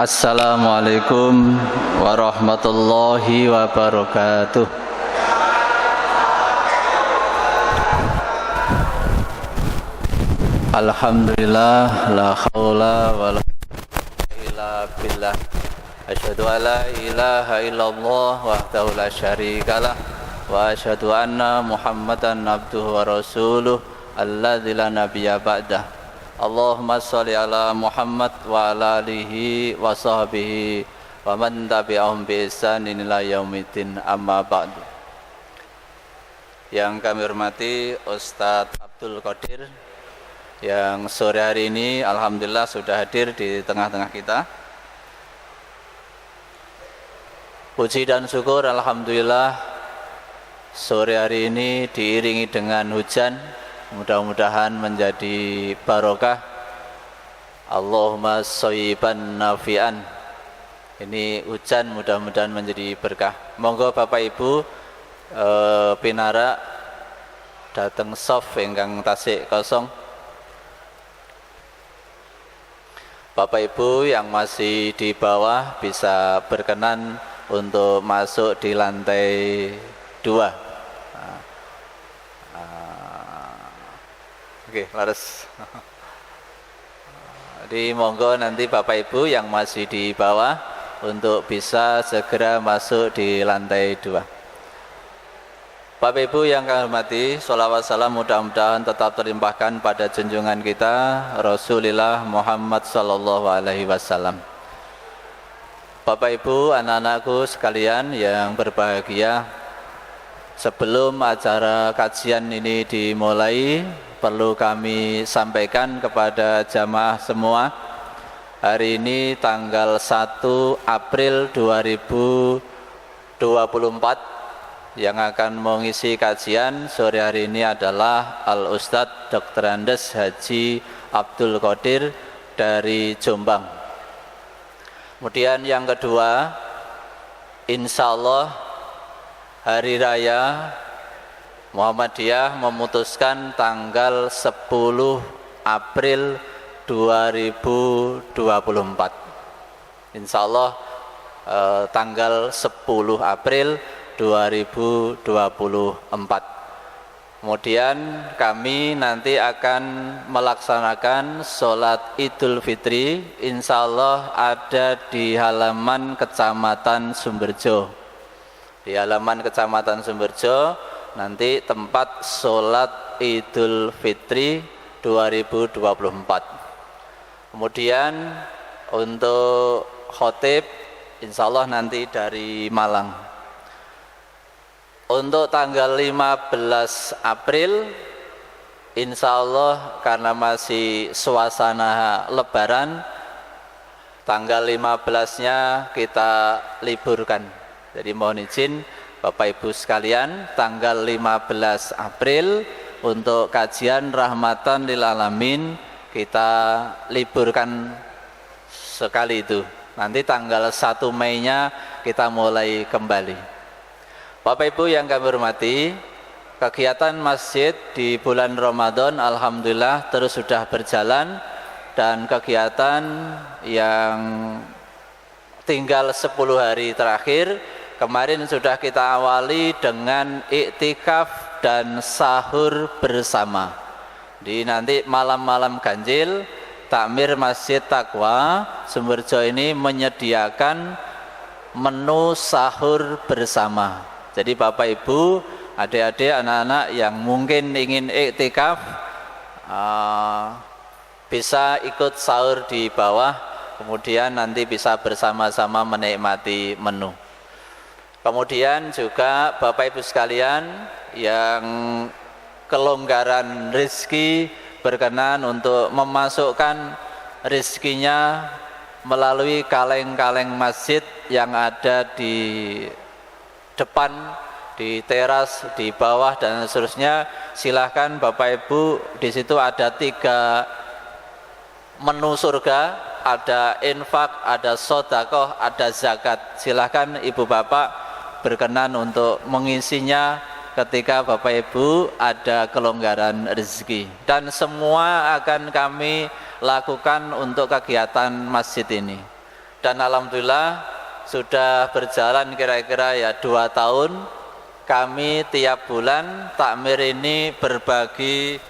Assalamualaikum warahmatullahi wabarakatuh. Alhamdulillah, la haula wa la quwwata illa billah. Asyhadu an la ilaha illallah wahdahu la syarikalah wa asyhadu anna Muhammadan abduhu wa rasuluh alladzi la nabiyya ba'dah. Allahumma sholli ala Muhammad wa ala alihi wa sahbihi wa man tabi'ahum bi ihsanin ila yaumiddin, amma ba'du. Yang kami hormati Ustadz Abdul Qadir yang sore hari ini alhamdulillah sudah hadir di tengah-tengah kita. Puji dan syukur alhamdulillah sore hari ini diiringi dengan hujan. Mudah-mudahan menjadi barokah. Allahumma shayyiban nafi'an. Ini hujan mudah-mudahan menjadi berkah. Monggo Bapak Ibu pinara dateng soft ingkang tasik kosong. Bapak Ibu yang masih di bawah bisa berkenan untuk masuk di lantai 2. Oke, laras. Jadi monggo nanti Bapak Ibu yang masih di bawah untuk bisa segera masuk di lantai 2. Bapak Ibu yang kami hormati, sholawat salam mudah-mudahan tetap terlimpahkan pada junjungan kita Rasulullah Muhammad sallallahu alaihi wasallam. Bapak Ibu, anak-anakku sekalian yang berbahagia, sebelum acara kajian ini dimulai, perlu kami sampaikan kepada jamaah semua, hari ini tanggal 1 April 2024 yang akan mengisi kajian sore hari ini adalah Al-Ustadz Dr. Andes Haji Abdul Qadir dari Jombang. Kemudian yang kedua, insya Allah hari raya Muhammadiyah memutuskan tanggal 10 April 2024. Insya Allah tanggal 10 April 2024. Kemudian kami nanti akan melaksanakan sholat Idul Fitri. Insya Allah ada di halaman Kecamatan Sumberjo. Di halaman Kecamatan Sumberjo nanti tempat sholat Idul Fitri 2024. Kemudian untuk khotib insya Allah nanti dari Malang. Untuk tanggal 15 April insya Allah karena masih suasana lebaran, tanggal 15-nya kita liburkan. Jadi mohon izin Bapak Ibu sekalian, tanggal 15 April untuk kajian rahmatan lil alamin kita liburkan sekali itu. Nanti tanggal 1 Mei-nya kita mulai kembali. Bapak Ibu yang kami hormati, kegiatan masjid di bulan Ramadan alhamdulillah terus sudah berjalan, dan kegiatan yang tinggal 10 hari terakhir kemarin sudah kita awali dengan iktikaf dan sahur bersama. Di nanti malam-malam ganjil Takmir Masjid Taqwa Sumberjo ini menyediakan menu sahur bersama. Jadi Bapak Ibu, adik-adik, anak-anak yang mungkin ingin iktikaf bisa ikut sahur di bawah, kemudian nanti bisa bersama-sama menikmati menu. Kemudian juga Bapak Ibu sekalian yang kelonggaran rezeki berkenan untuk memasukkan rezekinya melalui kaleng-kaleng masjid yang ada di depan, di teras, di bawah dan seterusnya. Silahkan Bapak Ibu, di situ ada 3 menu surga, ada infak, ada sedekah, ada zakat. Silahkan Ibu Bapak berkenan untuk mengisinya ketika Bapak Ibu ada kelonggaran rezeki, dan semua akan kami lakukan untuk kegiatan masjid ini. Dan alhamdulillah sudah berjalan kira-kira ya 2 tahun kami tiap bulan takmir ini berbagi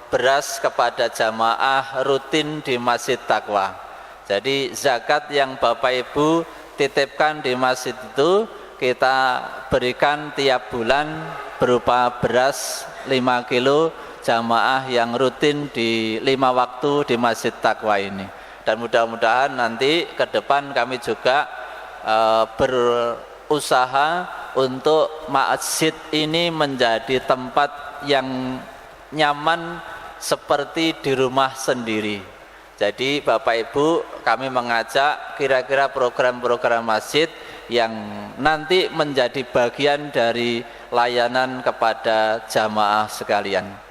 beras kepada jamaah rutin di Masjid Taqwa. Jadi zakat yang Bapak Ibu titipkan di masjid itu kita berikan tiap bulan berupa beras 5 kilo jamaah yang rutin di 5 waktu di Masjid Taqwa ini. Dan mudah-mudahan nanti ke depan kami juga berusaha untuk masjid ini menjadi tempat yang nyaman seperti di rumah sendiri. Jadi Bapak Ibu, kami mengajak kira-kira program-program masjid yang nanti menjadi bagian dari layanan kepada jamaah sekalian.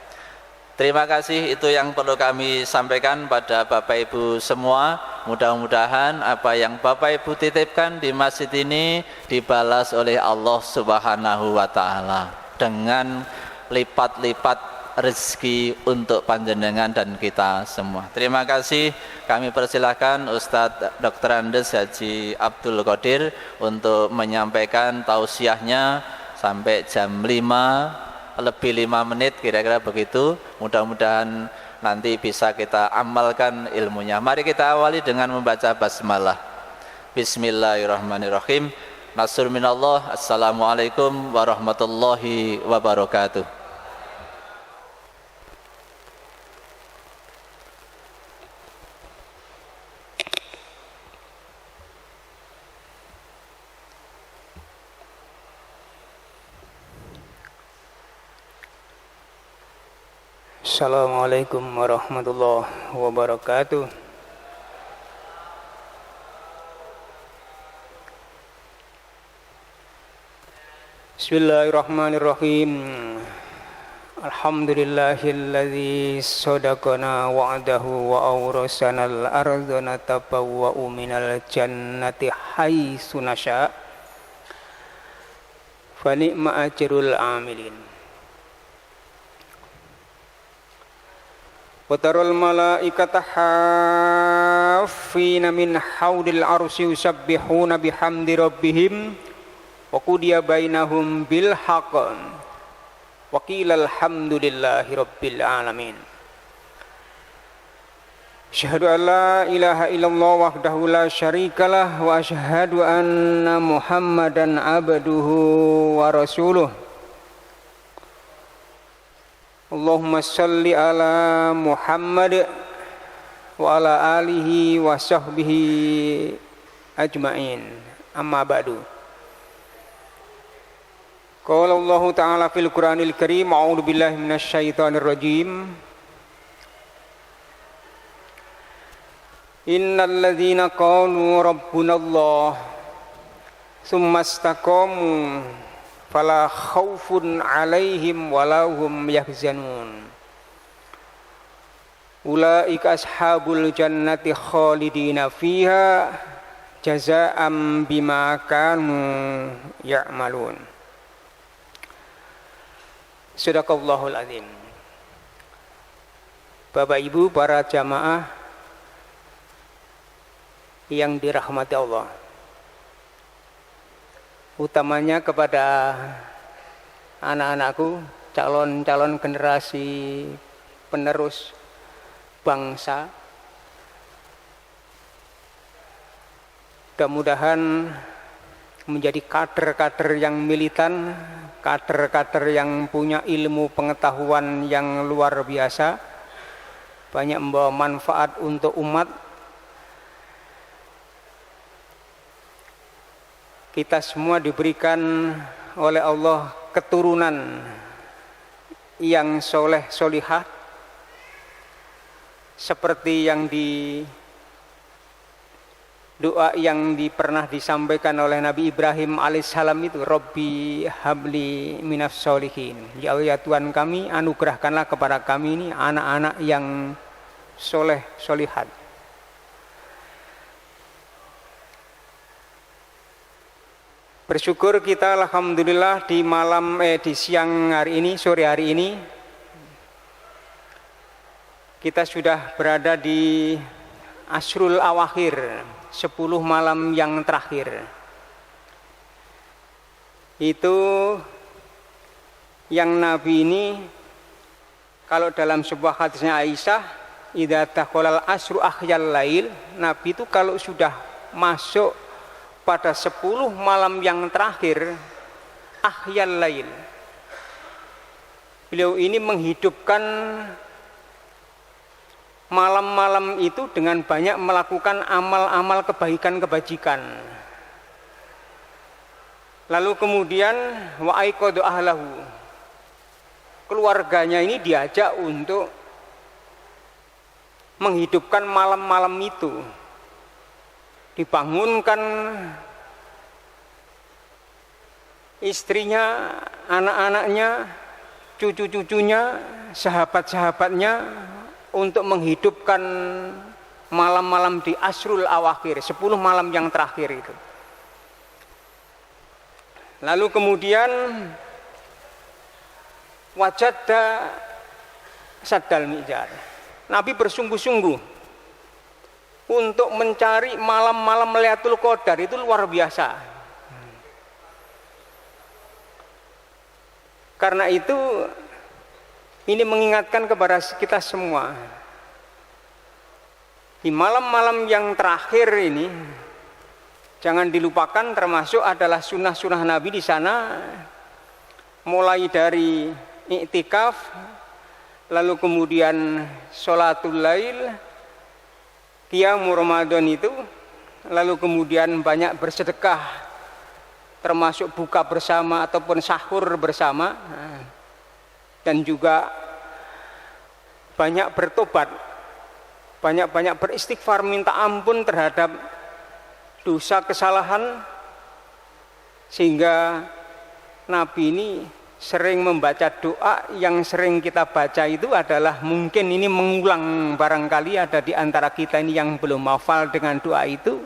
Terima kasih, itu yang perlu kami sampaikan pada Bapak Ibu semua. Mudah-mudahan apa yang Bapak Ibu titipkan di masjid ini dibalas oleh Allah Subhanahu wa Ta'ala dengan lipat-lipat rezeki untuk panjenengan dan kita semua. Terima kasih. Kami persilahkan Ustadz Dr. Andes Haji Abdul Qadir untuk menyampaikan tausiahnya sampai jam 5 lebih 5 menit kira-kira begitu. Mudah-mudahan nanti bisa kita amalkan ilmunya. Mari kita awali dengan membaca basmalah. Bismillahirrahmanirrahim. Nasrul minallah. Assalamualaikum warahmatullahi wabarakatuh. Assalamualaikum warahmatullahi wabarakatuh. Bismillahirrahmanirrahim. Alhamdulillahilladzi sadaqana wa'dahu wa awrasana al-ardha natabawwa'u minal jannati haitsu nasha' fa ni'ma ajrul amilin. Watarul malaikata haffina min haudil arsy yusabbihuna bihamdi rabbihim wa qudiya bainahum bil haqq wa qila alhamdulillahi rabbil alamin. Asyhadu an la ilaha illallah wahdahu la syarikalah wa asyhadu anna Muhammadan abduhu wa rasuluh. Allahumma salli ala Muhammad wa ala alihi wa sahbihi ajma'in. Amma ba'du. Qala Allah Ta'ala fil Qur'anil Karim, a'udzu billahi minasy syaithanir rajim. Innal ladzina qalu rabbunallah tsumma istaqamu fala khaufun 'alaihim wala hum yahzanun. Ulaika ashabul jannati khalidina fiha jazaa'an bima kanu ya'malun. Sadaqallahul azim. Bapak Ibu para jamaah yang dirahmati Allah, utamanya kepada anak-anakku, calon-calon generasi penerus bangsa. Mudah-mudahan menjadi kader-kader yang militan, kader-kader yang punya ilmu pengetahuan yang luar biasa, banyak membawa manfaat untuk umat. Kita semua diberikan oleh Allah keturunan yang soleh solihah, seperti yang doa yang pernah disampaikan oleh Nabi Ibrahim alaihissalam itu, Rabbi habli minas solihin. Ya Allah, ya Tuhan kami, anugerahkanlah kepada kami ini anak-anak yang soleh solihat. Bersyukur kita alhamdulillah di siang hari ini, sore hari ini kita sudah berada di asrul awakhir, 10 malam yang terakhir. Itu yang Nabi ini, kalau dalam sebuah hadisnya Aisyah, idza dakhalal asru akhyal lail, Nabi itu kalau sudah masuk pada 10 malam yang terakhir, akhyal lail, beliau ini menghidupkan malam-malam itu dengan banyak melakukan amal-amal kebaikan-kebajikan. Lalu kemudian wa aiqadu ahlahu, keluarganya ini diajak untuk menghidupkan malam-malam itu, dibangunkan istrinya, anak-anaknya, cucu-cucunya, sahabat-sahabatnya untuk menghidupkan malam-malam di asrul awakhir, 10 malam yang terakhir itu. Lalu kemudian wajada saddal mi'jar, Nabi bersungguh-sungguh untuk mencari malam-malam Lailatul Qadar, itu luar biasa. Karena itu ini mengingatkan kepada kita semua, di malam-malam yang terakhir ini jangan dilupakan, termasuk adalah sunnah-sunnah Nabi di sana, mulai dari iktikaf, lalu kemudian sholatul lail, qiyamul Ramadan itu, lalu kemudian banyak bersedekah, termasuk buka bersama ataupun sahur bersama, dan juga banyak bertobat, banyak-banyak beristighfar, minta ampun terhadap dosa kesalahan, sehingga Nabi ini sering membaca doa yang sering kita baca itu adalah, mungkin ini mengulang, barangkali ada di antara kita ini yang belum hafal dengan doa itu.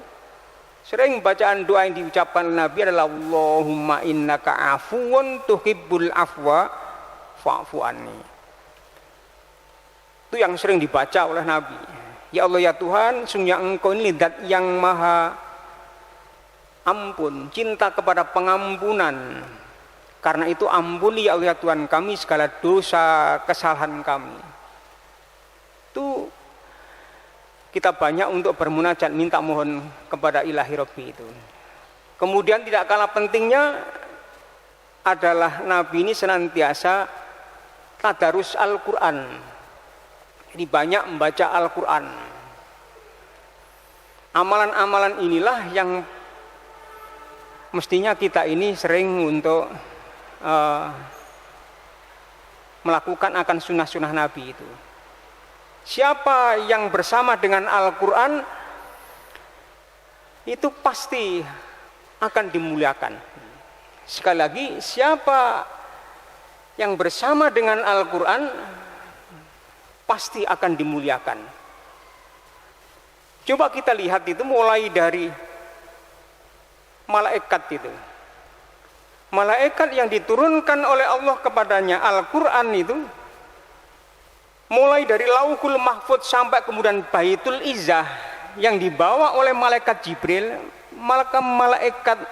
Sering bacaan doa yang diucapkan Nabi adalah Allahumma innaka afuwun tuhibbul afwa fa'fu anni. Itu yang sering dibaca oleh Nabi. Ya Allah ya Tuhan, sungguh Engkau ini zat yang maha ampun, cinta kepada pengampunan. Karena itu ampuni ya Allah ya Tuhan kami segala dosa kesalahan kami. Itu kita banyak untuk bermunajat, minta mohon kepada Ilahi Rabbi itu. Kemudian tidak kalah pentingnya adalah Nabi ini senantiasa tadarus Al-Quran. Jadi banyak membaca Al-Quran. Amalan-amalan inilah yang mestinya kita ini sering untuk melakukan akan sunnah-sunnah Nabi itu. Siapa yang bersama dengan Al-Quran itu pasti akan dimuliakan. Sekali lagi, siapa yang bersama dengan Al-Quran pasti akan dimuliakan. Coba kita lihat itu mulai dari malaikat itu. Malaikat yang diturunkan oleh Allah kepadanya Al-Quran itu, mulai dari Lauhul Mahfudz sampai kemudian Baitul Izzah yang dibawa oleh malaikat Jibril, maka malaikat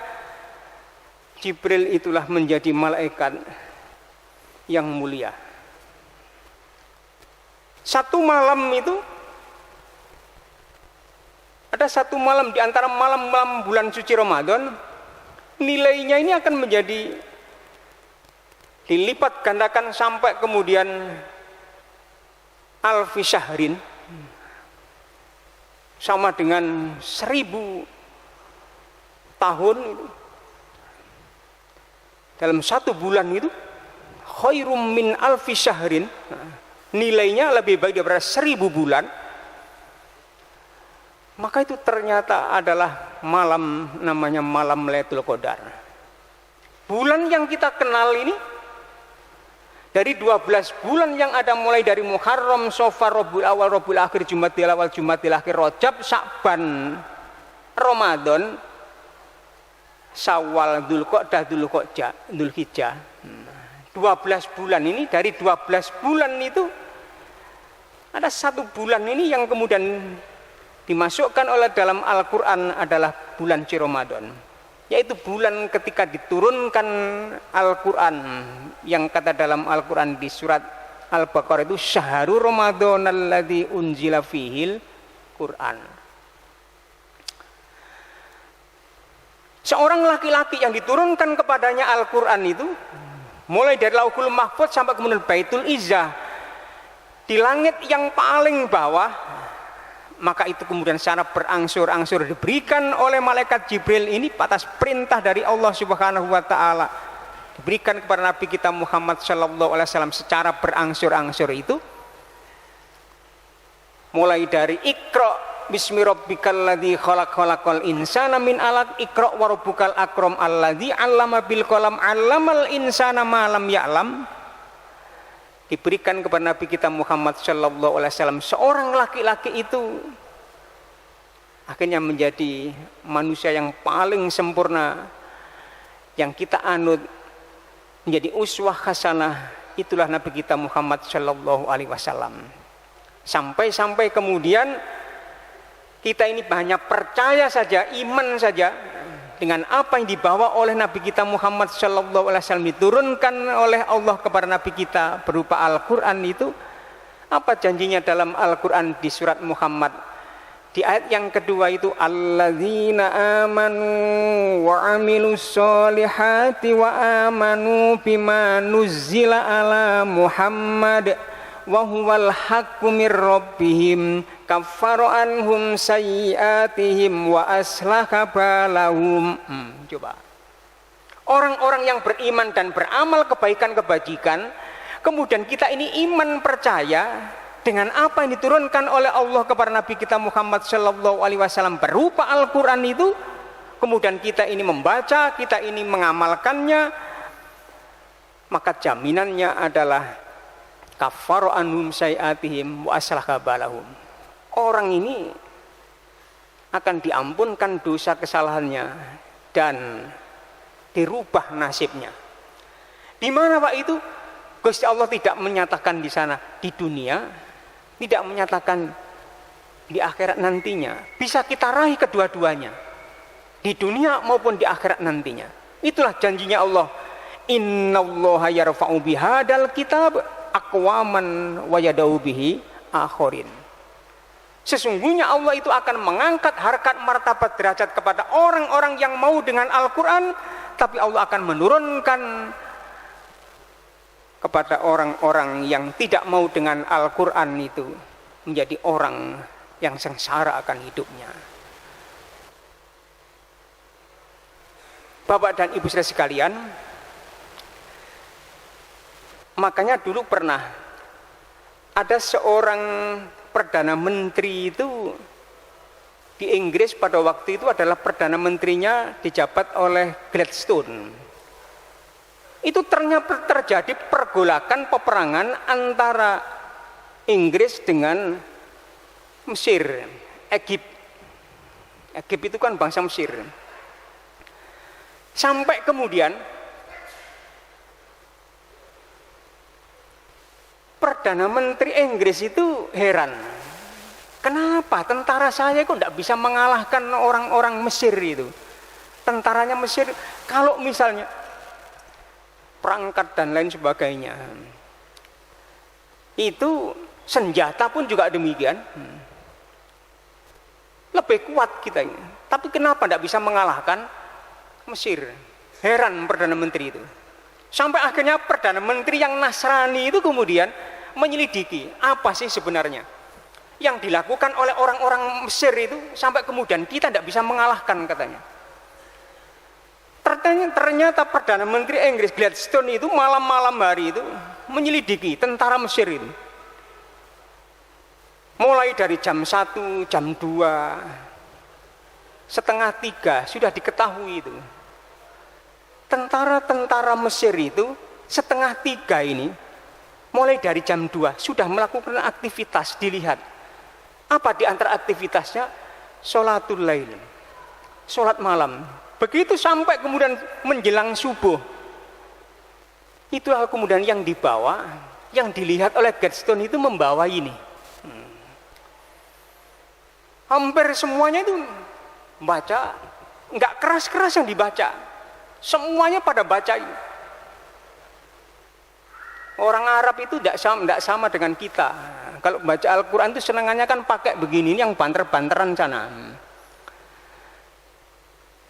Jibril itulah menjadi malaikat yang mulia. Satu malam itu, ada satu malam di antara malam-malam bulan suci Ramadan, nilainya ini akan menjadi dilipat gandakan sampai kemudian alfi syahrin, sama dengan 1000 tahun itu. Dalam satu bulan itu khairum min alfi syahrin, nilainya lebih baik daripada 1000 bulan. Maka itu ternyata adalah malam, namanya malam Lailatul Qadar. Bulan yang kita kenal ini, dari 12 bulan yang ada mulai dari Muharram, Safar, Rabiul Awal, Rabiul Akhir, Jumadil Awal, Jumadil Akhir, Rajab, Sya'ban, Ramadan, Syawal, Dzulqa'dah, Dzulhijjah. 12 bulan ini, dari 12 bulan itu ada satu bulan ini yang kemudian dimasukkan oleh dalam Al-Quran adalah bulan Ramadan, yaitu bulan ketika diturunkan Al-Quran, yang kata dalam Al-Quran di surat Al-Baqarah itu syahrul Ramadan alladzi unzila fihil Quran. Seorang laki-laki yang diturunkan kepadanya Al-Quran itu mulai dari Lauhul Mahfuz sampai kemudian Baitul Izzah di langit yang paling bawah, maka itu kemudian secara berangsur-angsur diberikan oleh malaikat Jibril ini atas perintah dari Allah Subhanahu wa taala, diberikan kepada Nabi kita Muhammad sallallahu alaihi wasallam secara berangsur-angsur itu, mulai dari Iqra bismi rabbikal ladzi khalaq khalaqal insana min alaq iqra wa rabbukal akram alladzi 'allama bil qalam 'allamal insana ma lam ya'lam, diberikan kepada Nabi kita Muhammad sallallahu alaihi wasallam. Seorang laki-laki itu akhirnya menjadi manusia yang paling sempurna, yang kita anut, menjadi uswah hasanah. Itulah Nabi kita Muhammad sallallahu alaihi wasallam. Sampai kemudian kita ini hanya percaya saja, iman saja dengan apa yang dibawa oleh Nabi kita Muhammad sallallahu alaihi wasallam, diturunkan oleh Allah kepada Nabi kita berupa Al-Qur'an itu. Apa janjinya dalam Al-Qur'an di surat Muhammad di ayat yang kedua itu, alladzina amanu wa amilus solihati wa amanu bima nuzzila ala Muhammad wa huwal haqqu mir rabbihim kaffara anhum sayyiatihim wa aslaha balahum. Coba. Orang-orang yang beriman dan beramal kebaikan-kebajikan, kemudian kita ini iman percaya dengan apa yang diturunkan oleh Allah kepada Nabi kita Muhammad sallallahu alaihi wasallam berupa Al-Qur'an itu, kemudian kita ini membaca, kita ini mengamalkannya, maka jaminannya adalah kaffara anhum sayyiatihim wa aslaha balahum. Orang ini akan diampunkan dosa kesalahannya dan dirubah nasibnya. Di mana Pak itu? Gusti Allah tidak menyatakan di sana di dunia, tidak menyatakan di akhirat nantinya. Bisa kita raih kedua-duanya, di dunia maupun di akhirat nantinya. Itulah janjinya Allah. Innallaha yarfa'u bihadal kitab aqwaman wa yadau bihi akharin. Sesungguhnya Allah itu akan mengangkat harkat martabat derajat kepada orang-orang yang mau dengan Al-Quran, tapi Allah akan menurunkan kepada orang-orang yang tidak mau dengan Al-Quran itu menjadi orang yang sengsara akan hidupnya. Bapak dan Ibu saudara sekalian, makanya dulu pernah ada seorang Perdana Menteri itu di Inggris pada waktu itu adalah Perdana Menterinya dijabat oleh Gladstone. Itu ternyata terjadi pergolakan peperangan antara Inggris dengan Mesir, Egypt. Egypt itu kan bangsa Mesir. Sampai kemudian Perdana Menteri Inggris itu heran, kenapa tentara saya kok tidak bisa mengalahkan orang-orang Mesir itu. Tentaranya Mesir, kalau misalnya perangkat dan lain sebagainya, itu senjata pun juga demikian, lebih kuat kita ini. Tapi kenapa tidak bisa mengalahkan Mesir? Heran Perdana Menteri itu. Sampai akhirnya Perdana Menteri yang Nasrani itu kemudian menyelidiki apa sih sebenarnya yang dilakukan oleh orang-orang Mesir itu sampai kemudian kita tidak bisa mengalahkan, katanya. Ternyata Perdana Menteri Inggris Gladstone itu malam-malam hari itu menyelidiki tentara Mesir itu. Mulai dari jam 1, jam 2, setengah 3 sudah diketahui itu. Tentara-tentara Mesir itu setengah 3 ini mulai dari jam 2 sudah melakukan aktivitas, dilihat. Apa di antara aktivitasnya? Sholatul lail, sholat malam. Begitu sampai kemudian menjelang subuh, itulah kemudian yang dibawa, yang dilihat oleh Gladstone itu membawa ini. Hampir semuanya itu baca, nggak keras-keras yang dibaca, semuanya pada baca ini. Orang Arab itu tidak sama dengan kita. Kalau baca Al-Quran itu senangannya kan pakai begini, ini yang banter-banteran sana.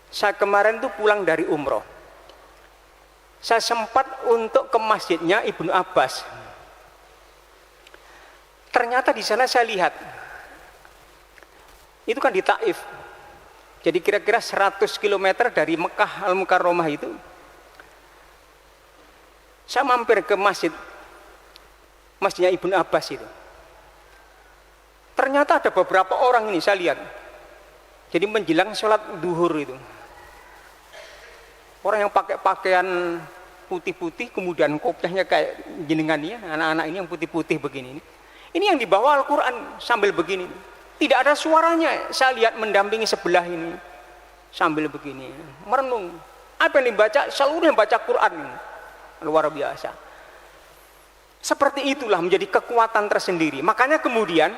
Saya kemarin tuh pulang dari umroh, saya sempat untuk ke masjidnya Ibnu Abbas. Ternyata di sana saya lihat, itu kan di Taif, jadi kira-kira 100 km dari Mekah Al-Mukarramah itu. Saya mampir ke masjidnya Ibnu Abbas itu. Ternyata ada beberapa orang ini saya lihat, jadi menjelang sholat duhur itu, orang yang pakai pakaian putih-putih, kemudian kopiahnya kayak jenengan ya, anak-anak ini yang putih-putih begini. Ini yang dibawa Al-Quran sambil begini. Tidak ada suaranya, saya lihat mendampingi sebelah ini sambil begini, merenung. Apa yang dibaca? Seluruh yang baca Quran. Luar biasa. Seperti itulah menjadi kekuatan tersendiri. Makanya kemudian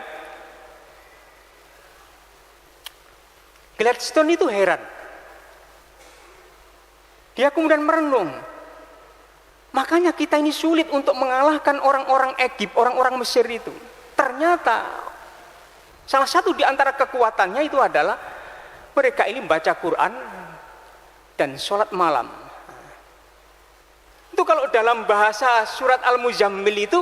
Gladstone itu heran. Dia kemudian merenung. Makanya kita ini sulit untuk mengalahkan orang-orang Egypt, orang-orang Mesir itu. Ternyata salah satu di antara kekuatannya itu adalah mereka ini membaca Quran dan sholat malam. Itu kalau dalam bahasa surat Al-Muzammil itu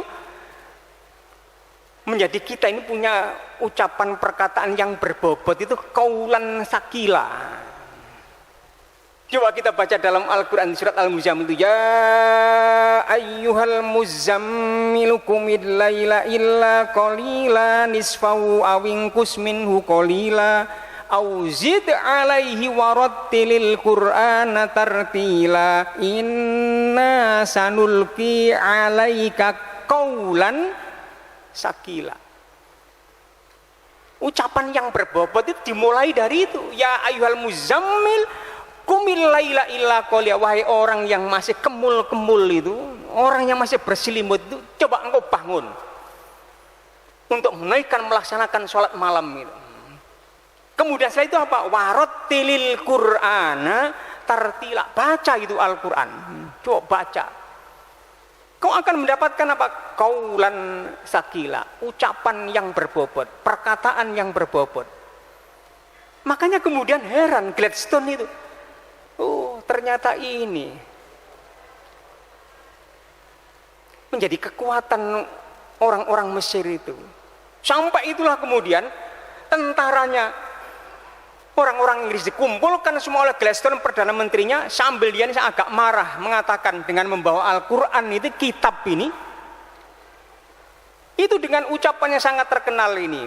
menjadi kita ini punya ucapan perkataan yang berbobot, itu qaulan sakila. Coba kita baca dalam Al-Quran surat Al-Muzammil itu, ya ayyuhal muzammilu qumil laila illa qalila nisfahu awinkus minhu qalila au zid alaihi warattilil qur'ana tartila inna sanulqi alaika qaulan sakila. Ucapan yang berbobot itu dimulai dari itu, ya ayyuhal muzammil qumil laila illa qalila, wahai orang yang masih kemul-kemul itu, orang yang masih berselimut itu, coba engkau bangun untuk menaikkan melaksanakan sholat malam itu. Kemudian setelah itu apa? Warattilil qur'ana tartila, baca itu Al-Quran, coba baca. Kau akan mendapatkan apa? Qaulan sakila, ucapan yang berbobot, perkataan yang berbobot. Makanya kemudian heran Gladstone itu, oh ternyata ini menjadi kekuatan orang-orang Mesir itu. Sampai itulah kemudian tentaranya orang-orang Inggris dikumpulkan semua oleh Gladstone, Perdana Menterinya, sambil dia agak marah mengatakan dengan membawa Al-Quran itu, kitab ini, itu dengan ucapannya sangat terkenal ini.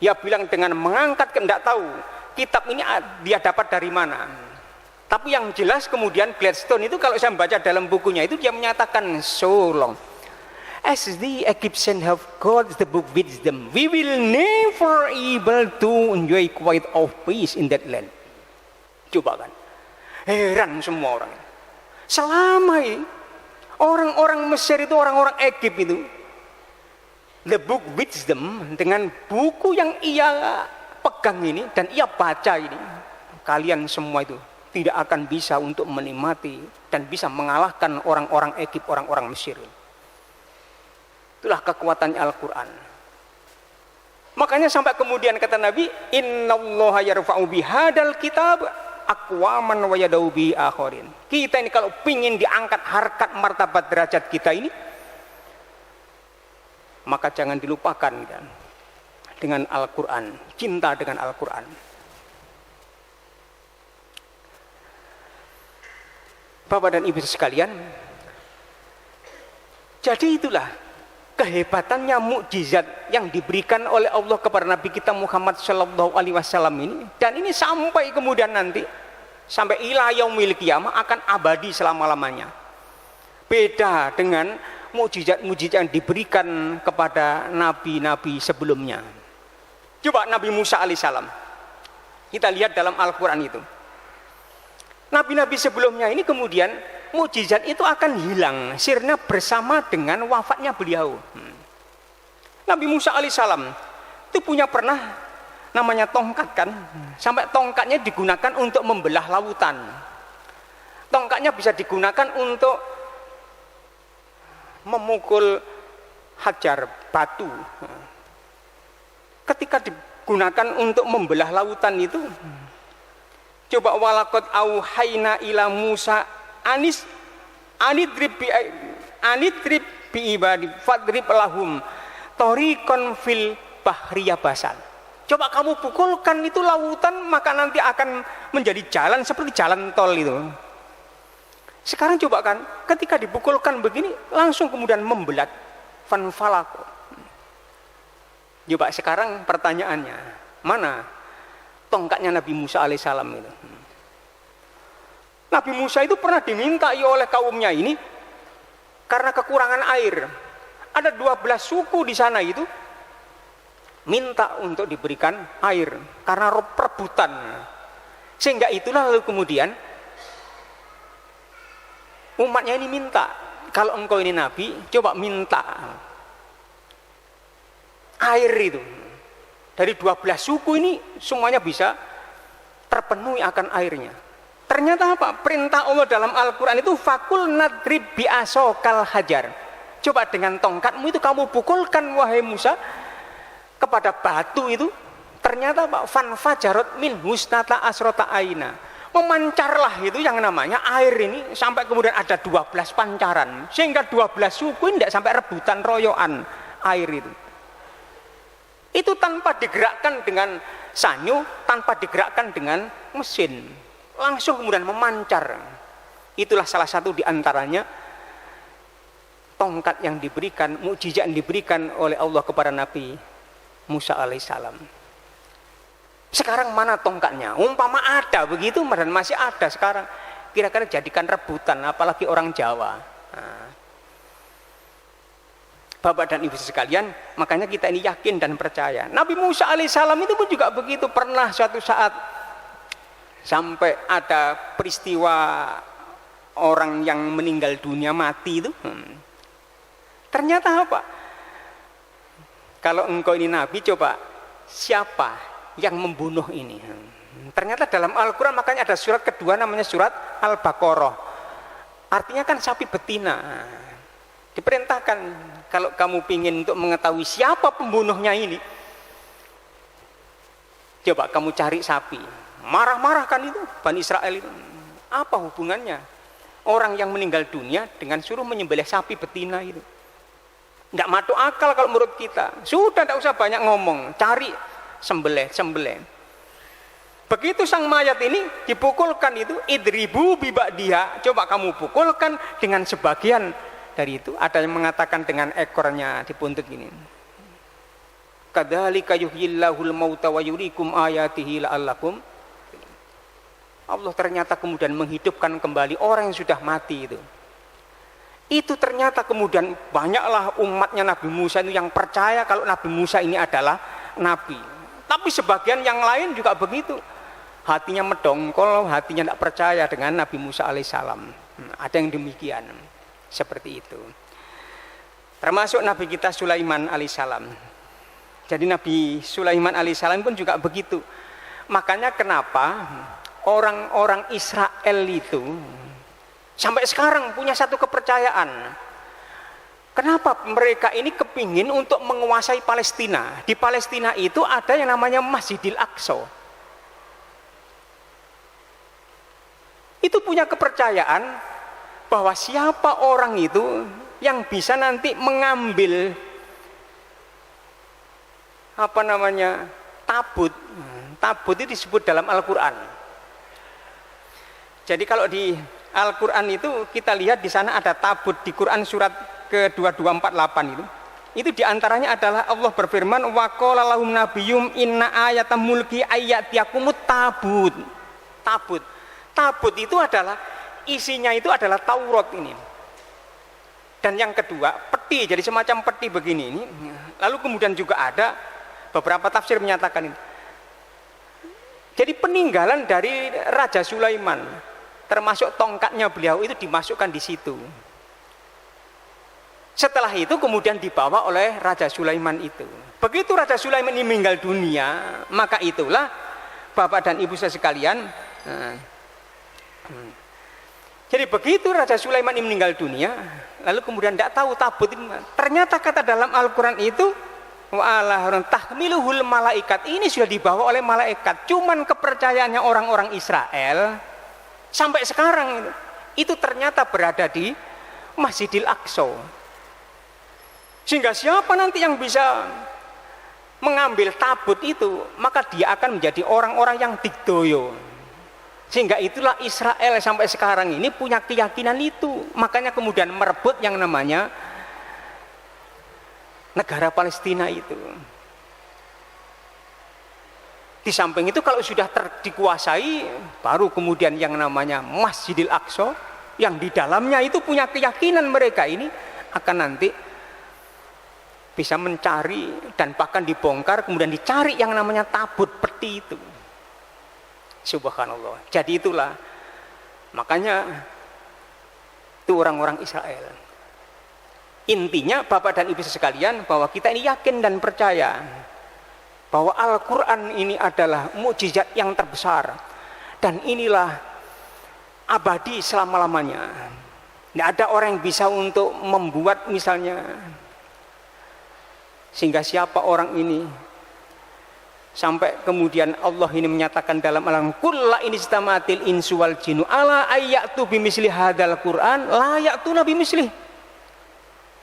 Dia bilang dengan mengangkat, tidak tahu kitab ini dia dapat dari mana. Tapi yang jelas kemudian Gladstone itu, kalau saya membaca dalam bukunya itu, dia menyatakan so long as the Egyptians have got the book wisdom, we will never able to enjoy quiet of peace in that land. Coba kan, heran semua orang. Selama ini orang-orang Mesir itu, orang-orang Egypt itu, the book wisdom, dengan buku yang ia pegang ini dan ia baca ini, kalian semua itu tidak akan bisa untuk menikmati dan bisa mengalahkan orang-orang Egypt, orang-orang Mesir. Itulah kekuatan Al-Quran. Makanya sampai kemudian kata Nabi, innallaha yarfa'u bihadal kitab aqwaman wa yadau bi akharin. Kita ini kalau pingin diangkat harkat martabat derajat kita ini, maka jangan dilupakan kan, dengan Al-Quran, cinta dengan Al-Quran. Bapak dan Ibu sekalian, jadi itulah kehebatannya mukjizat yang diberikan oleh Allah kepada Nabi kita Muhammad Shallallahu Alaihi Wasallam ini, dan ini sampai kemudian nanti sampai ila yaumil qiyamah akan abadi selama-lamanya. Beda dengan mukjizat-mukjizat yang diberikan kepada nabi-nabi sebelumnya. Coba Nabi Musa alaihissalam, kita lihat dalam Al-Quran itu, nabi-nabi sebelumnya ini kemudian mukjizat itu akan hilang sirna bersama dengan wafatnya beliau. Nabi Musa alaihissalam itu pernah namanya tongkat kan, sampai tongkatnya digunakan untuk membelah lautan. Tongkatnya bisa digunakan untuk memukul hajar batu. Ketika digunakan untuk membelah lautan itu, coba walaqad auhayna ila Musa anidrib bi ibadi fadrib lahum tariqan fil bahri yabasan. Coba kamu pukulkan itu lautan, maka nanti akan menjadi jalan seperti jalan tol itu. Sekarang coba kan, ketika dipukulkan begini langsung kemudian membelat fanfalako. Coba sekarang pertanyaannya, mana tongkatnya Nabi Musa alaihissalam itu? Nabi Musa itu pernah dimintai oleh kaumnya ini karena kekurangan air. Ada 12 suku di sana itu minta untuk diberikan air karena perebutan. Sehingga itulah lalu kemudian umatnya ini minta, kalau engkau ini nabi, coba minta air itu. Dari 12 suku ini semuanya bisa terpenuhi akan airnya. Ternyata apa? Perintah Allah dalam Al-Quran itu fakul nadrib bi'asokal hajar. Coba dengan tongkatmu itu kamu pukulkan wahai Musa kepada batu itu. Ternyata Pak fanfajarot min husnata asrota aina, memancarlah itu yang namanya air ini sampai kemudian ada 12 pancaran, sehingga 12 suku ini tidak sampai rebutan royoan air itu. Itu tanpa digerakkan dengan sanyu, tanpa digerakkan dengan mesin, langsung kemudian memancar. Itulah salah satu diantaranya tongkat yang diberikan, mukjizat yang diberikan oleh Allah kepada Nabi Musa alaihissalam. Sekarang mana tongkatnya? Umpama ada begitu dan masih ada sekarang, kira-kira jadikan rebutan, apalagi orang Jawa. Nah, Bapak dan Ibu sekalian, makanya kita ini yakin dan percaya. Nabi Musa alaihissalam itu pun juga begitu. Pernah suatu saat sampai ada peristiwa orang yang meninggal dunia mati itu. Ternyata apa? Kalau engkau ini nabi, coba siapa yang membunuh ini? Ternyata dalam Al-Quran makanya ada surat kedua namanya surat Al-Baqarah. Artinya kan sapi betina. Diperintahkan kalau kamu ingin untuk mengetahui siapa pembunuhnya ini, coba kamu cari sapi. Marah-marah kan itu Bani Israel itu. Apa hubungannya orang yang meninggal dunia dengan suruh menyembelih sapi betina itu? Tidak masuk akal kalau menurut kita. Sudah tidak usah banyak ngomong, cari sembelih. Begitu sang mayat ini dipukulkan itu, idribu biba'diha, coba kamu pukulkan dengan sebagian dari itu. Ada yang mengatakan dengan ekornya dipuntuk ini. Kadzalika yuhyillahul mauta wa yuriikum ayatihi la'allakum. Allah ternyata kemudian menghidupkan kembali orang yang sudah mati itu. Itu ternyata kemudian banyaklah umatnya Nabi Musa itu yang percaya kalau Nabi Musa ini adalah nabi. Tapi sebagian yang lain juga begitu, hatinya medongkol, hatinya tidak percaya dengan Nabi Musa alaihissalam. Ada yang demikian, seperti itu. Termasuk Nabi kita Sulaiman alaihissalam. Jadi Nabi Sulaiman alaihissalam pun juga begitu. Makanya kenapa orang-orang Israel itu sampai sekarang punya satu kepercayaan. Kenapa mereka ini kepingin untuk menguasai Palestina? Di Palestina itu ada yang namanya Masjidil Aqsa. Itu punya kepercayaan bahwa siapa orang itu yang bisa nanti mengambil tabut. Tabut itu disebut dalam Al-Quran. Jadi kalau di Al-Quran itu kita lihat di sana ada tabut di Quran surat ke-2248 itu. Itu diantaranya adalah Allah berfirman wa qala lahum nabiyyum inna ayatam mulki ayyatiyakumut tabut. Tabut itu adalah isinya itu adalah Taurat ini. Dan yang kedua peti, jadi semacam peti begini ini. Lalu kemudian juga ada beberapa tafsir menyatakan ini. Jadi peninggalan dari Raja Sulaiman, termasuk tongkatnya beliau itu dimasukkan di situ. Setelah itu kemudian dibawa oleh Raja Sulaiman itu. Begitu Raja Sulaiman ini meninggal dunia, maka itulah Bapak dan Ibu sekalian. Jadi begitu Raja Sulaiman ini meninggal dunia, lalu kemudian tidak tahu tabut itu. Ternyata kata dalam Al-Quran itu, wa'ala tahmiluhul malaikat, ini sudah dibawa oleh malaikat. Cuman kepercayaannya orang-orang Israel sampai sekarang itu ternyata berada di Masjidil Aqsa. Sehingga siapa nanti yang bisa mengambil tabut itu, maka dia akan menjadi orang-orang yang digdoyo. Sehingga itulah Israel sampai sekarang ini punya keyakinan itu. Makanya kemudian merebut yang namanya negara Palestina itu. Di samping itu kalau sudah dikuasai, baru kemudian yang namanya Masjidil Aqsa, yang di dalamnya itu punya keyakinan mereka ini akan nanti bisa mencari dan bahkan dibongkar, kemudian dicari yang namanya tabut peti itu. Subhanallah. Jadi itulah makanya itu orang-orang Israel. Intinya Bapak dan Ibu sekalian, bahwa kita ini yakin dan percaya bahwa Al-Quran ini adalah mukjizat yang terbesar, dan inilah abadi selama-lamanya. Tidak ada orang yang bisa untuk membuat misalnya, sehingga siapa orang ini, sampai kemudian Allah ini menyatakan dalam Al-Quran, kulla in istamatil insu wal jinnu ala ayyatu bimisli hadzal Quran la ya'tuna bimisli.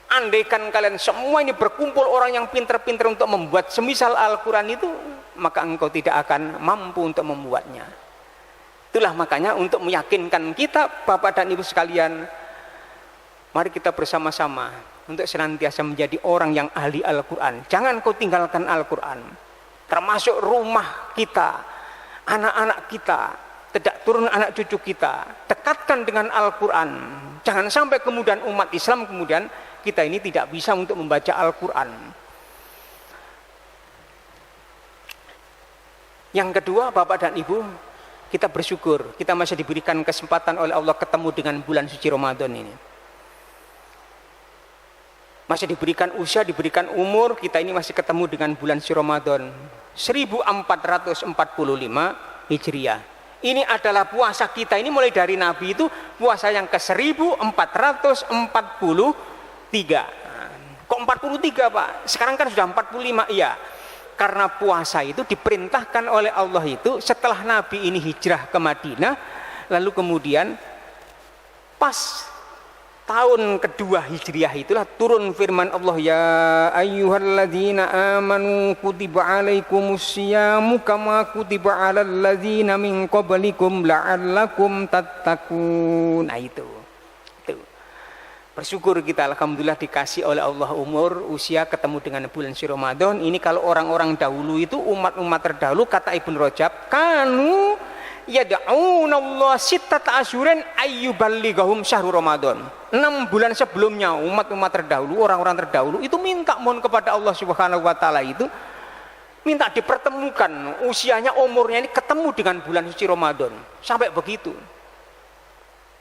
Andaikan kalian semua ini berkumpul orang yang pintar-pintar untuk membuat semisal Al-Quran itu, maka engkau tidak akan mampu untuk membuatnya. Itulah makanya untuk meyakinkan kita Bapak dan Ibu sekalian, mari kita bersama-sama untuk senantiasa menjadi orang yang ahli Al-Quran. Jangan kau tinggalkan Al-Quran. Termasuk rumah kita, anak-anak kita, tidak turun anak cucu kita, dekatkan dengan Al-Quran. Jangan sampai kemudian umat Islam kemudian kita ini tidak bisa untuk membaca Al-Quran. Yang kedua, Bapak dan Ibu, kita bersyukur kita masih diberikan kesempatan oleh Allah ketemu dengan bulan suci Ramadan ini. Masih diberikan usia, diberikan umur, kita ini masih ketemu dengan bulan suci Ramadan 1445 Hijriah. Ini adalah puasa kita ini mulai dari Nabi itu puasa yang ke 1443. Kok 43 Pak? Sekarang kan sudah 45. Iya, karena puasa itu diperintahkan oleh Allah itu setelah Nabi ini hijrah ke Madinah, lalu kemudian pas tahun kedua Hijriah itulah turun firman Allah, ya ayyuhalladzina amanu kutiba alaikumusyamu kama kutiba alal ladzina min qablikum la'allakum tattaqun. Nah itu. Bersyukur kita alhamdulillah dikasih oleh Allah umur, usia, ketemu dengan bulan suci Ramadan. Ini kalau orang-orang dahulu itu, umat-umat terdahulu, kata Ibnu Rajab, kanu yad'unallah sittata asyurin ayyuballighahum syahrul Ramadan. 6 bulan sebelumnya umat-umat terdahulu, orang-orang terdahulu itu minta mohon kepada Allah Subhanahu wa taala itu minta dipertemukan usianya, umurnya ini ketemu dengan bulan suci Ramadan. Sampai begitu.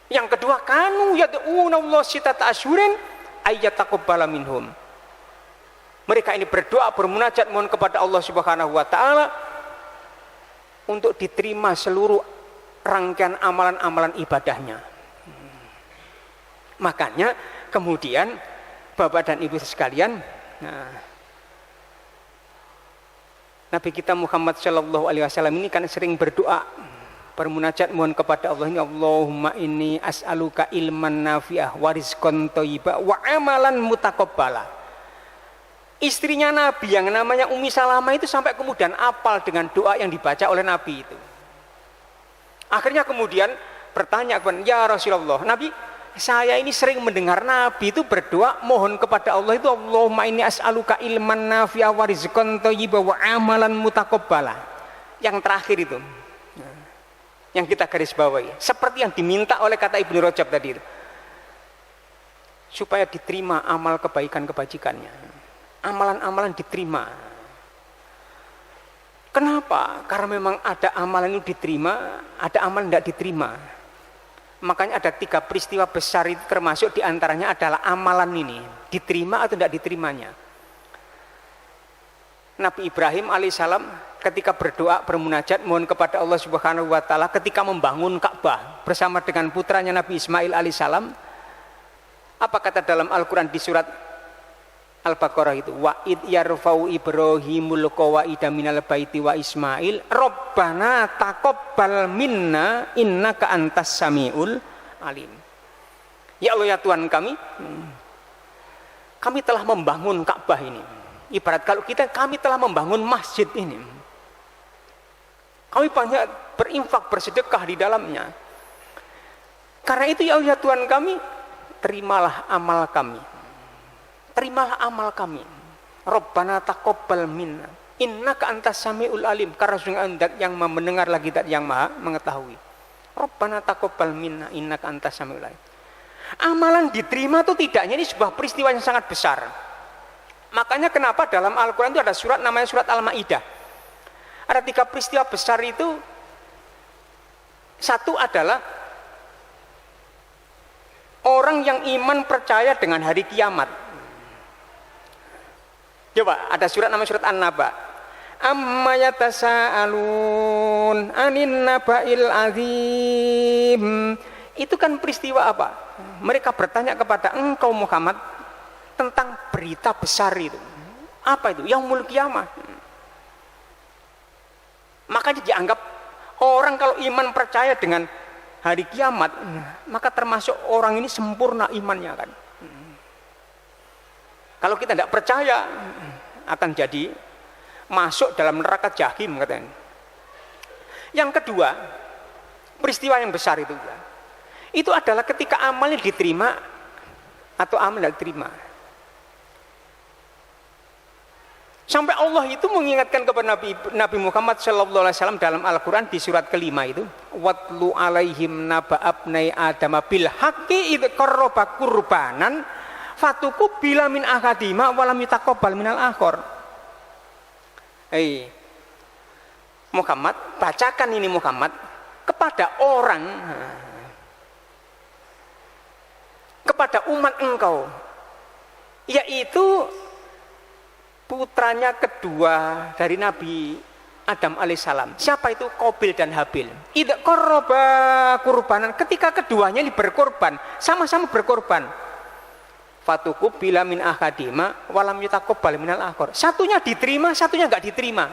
Yang kedua, kanu yad'unallah sittata asyurin ayyataqabbala minhum. Mereka ini berdoa, bermunajat mohon kepada Allah Subhanahu wa taala untuk diterima seluruh rangkaian amalan-amalan ibadahnya. Makanya kemudian Bapak dan Ibu sekalian, Nabi kita Muhammad Shallallahu Alaihi Wasallam ini kan sering berdoa, bermunajat mohon kepada Allah ini, Allahumma inni as'aluka ilman nafi'ah wa rizqan thayyibah wa amalan mutaqabbala. Istrinya Nabi yang namanya Ummi Salamah itu sampai kemudian apal dengan doa yang dibaca oleh Nabi itu. Akhirnya kemudian bertanya kepada, ya Rasulullah, Nabi, saya ini sering mendengar Nabi itu berdoa mohon kepada Allah itu, Allahumma inni as'aluka ilman nafi'ah wa rizqan thayyibah wa amalan mutaqabbala. Yang terakhir itu, yang kita garis bawahi, seperti yang diminta oleh kata Ibnu Rajab tadi itu, supaya diterima amal kebaikan-kebajikannya, amalan-amalan diterima. Kenapa? Karena memang ada amalan itu diterima, ada amalan tidak diterima. Makanya ada 3 peristiwa besar itu, termasuk diantaranya adalah amalan ini. diterima atau tidak diterimanya. Nabi Ibrahim alaihissalam ketika berdoa bermunajat mohon kepada Allah Subhanahu wa taala ketika membangun Ka'bah bersama dengan putranya Nabi Ismail alaihissalam, apa kata dalam Al-Qur'an di surat Al-Baqarah itu, wa id yarfau Ibrahimul qawaida minal baiti wa Ismail rabbana taqabbal minna innaka antas samiul alim. Ya Allah ya Tuhan kami telah membangun Ka'bah ini. Ibarat kalau kami telah membangun masjid ini. Kami banyak berinfak bersedekah di dalamnya. Karena itu ya Allah ya Tuhan kami, terimalah amal kami. Terimalah amal kami. Rabbana taqabbal minna innaka antas samiul alim. Karena sungguh zat yang mendengar lagi zat yang maha mengetahui. Rabbana taqabbal minna innaka antas samiul alim. Amalan diterima atau tidaknya ini sebuah peristiwa yang sangat besar. Makanya kenapa dalam Al-Quran itu ada surat namanya surat Al-Ma'idah. Ada 3 peristiwa besar itu. Satu adalah orang yang iman percaya dengan hari kiamat. Coba ada surat namanya surat An-Naba. Amma yatasa'alun anin naba'il azim. Itu kan peristiwa apa? Mereka bertanya kepada engkau Muhammad tentang berita besar itu. Apa itu? Yaumul Qiyamah. Makanya dianggap orang kalau iman percaya dengan hari kiamat, maka termasuk orang ini sempurna imannya kan. Kalau kita tidak percaya akan jadi masuk dalam neraka jahim katanya. Yang kedua, peristiwa yang besar itu adalah ketika amalnya diterima atau amal tidak diterima. Sampai Allah itu mengingatkan kepada Nabi Muhammad SAW dalam Al-Quran di surat kelima itu, watlu alaihim naba abnai adama bil haqqi idh qarraba qurbanan fatuqubila min ahadima walam yutaqabbal minal akhar. Muhammad, bacakan ini Muhammad kepada orang, kepada umat engkau, yaitu putranya kedua dari Nabi Adam alaihissalam. Siapa itu? Qabil dan Habil. Idza qarraba qurbanan, ketika keduanya ini berkorban, sama-sama berkorban. Fatuqubila min ahadima walam yutaqabbal minal akhar. Satunya diterima, satunya enggak diterima.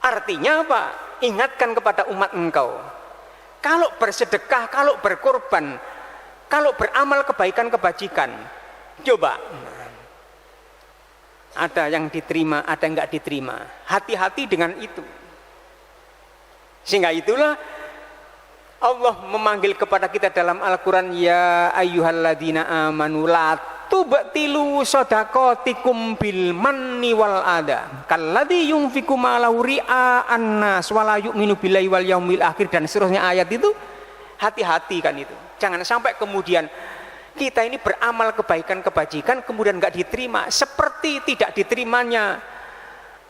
Artinya apa? Ingatkan kepada umat engkau. Kalau bersedekah, kalau berkorban, kalau beramal kebaikan kebajikan, coba ada yang diterima, ada yang enggak diterima. Hati-hati dengan itu. Sehingga itulah Allah memanggil kepada kita dalam Al-Quran, ya ayyuhalladzina amanu la tubtilu shadaqatikum bil manni wal adha kalladzi yunfiqu malahu ria'an nas wala yu'minu billahi wal yaumil akhir, dan seterusnya ayat itu. Hati-hati kan itu. Jangan sampai kemudian kita ini beramal kebaikan kebajikan kemudian enggak diterima, seperti tidak diterimanya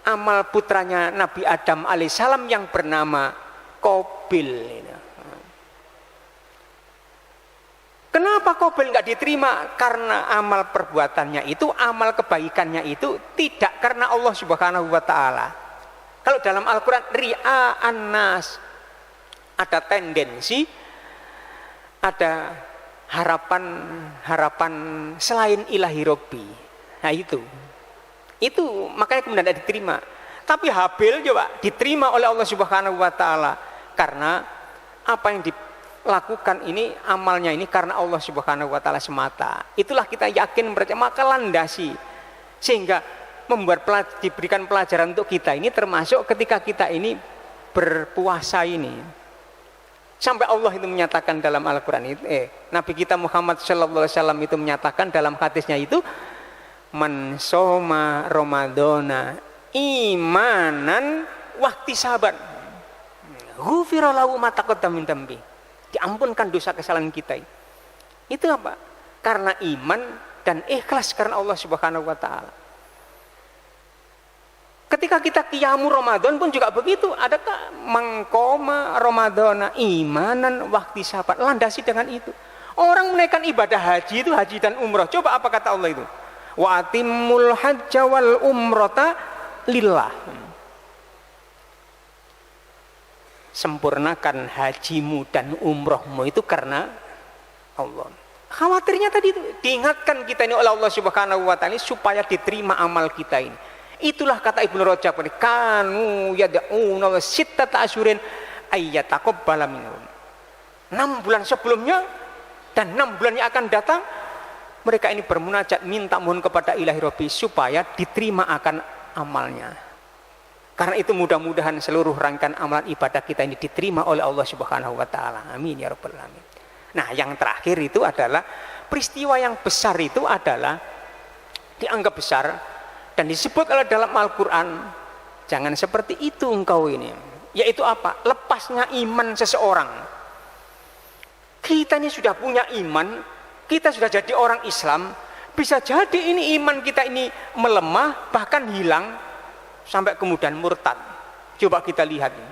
amal putranya Nabi Adam alaihissalam yang bernama Qabil. Kenapa Qabil enggak diterima? Karena amal perbuatannya itu, amal kebaikannya itu tidak karena Allah Subhanahu wa taala. Kalau dalam Al-Qur'an ria'an nas, ada tendensi, ada harapan selain ilahi Robbi. Nah itu makanya kemudian tidak diterima. Tapi Habil coba diterima oleh Allah Subhanahu wa taala karena apa yang dilakukan ini, amalnya ini karena Allah Subhanahu wa taala semata. Itulah kita yakin percaya, maka landasi sehingga diberikan pelajaran untuk kita ini, termasuk ketika kita ini berpuasa ini. Sampai Allah itu menyatakan dalam Al-Quran itu, Nabi kita Muhammad SAW itu menyatakan dalam hadisnya itu, man soma Ramadana imanan wahtisaban ghufira lahu ma taqaddama min dambi. Diampunkan dosa kesalahan kita. Itu apa? Karena iman dan ikhlas karena Allah Subhanahu wa taala. Ketika kita qiyamu Ramadan pun juga begitu. Adakah mangkoma Ramadana imanan wahtisaban? Landasi dengan itu. Orang menaikkan ibadah haji itu haji dan umroh. Coba apa kata Allah itu? Wa atimul hajja wal umrata lillah. Sempurnakan hajimu dan umrohmu itu karena Allah. Khawatirnya tadi itu diingatkan kita ini oleh Allah Subhanahu wa taala supaya diterima amal kita ini. Itulah kata Ibnu Rajab tadi, kanu yad'una sittata asyurin ayyataqabbala minhum. 6 bulan sebelumnya dan 6 bulan yang akan datang mereka ini bermunajat minta mohon kepada Ilahi Rabbi supaya diterima akan amalnya. Karena itu mudah-mudahan seluruh rangkaian amalan ibadah kita ini diterima oleh Allah Subhanahu wa taala. Amin ya rabbal alamin. Nah, yang terakhir itu adalah peristiwa yang besar itu adalah dianggap besar dan disebut oleh dalam Al-Qur'an, jangan seperti itu engkau ini. Yaitu apa? Lepasnya iman seseorang. Kita ini sudah punya iman, kita sudah jadi orang Islam, bisa jadi ini iman kita ini melemah bahkan hilang sampai kemudian murtad. Coba kita lihat ini.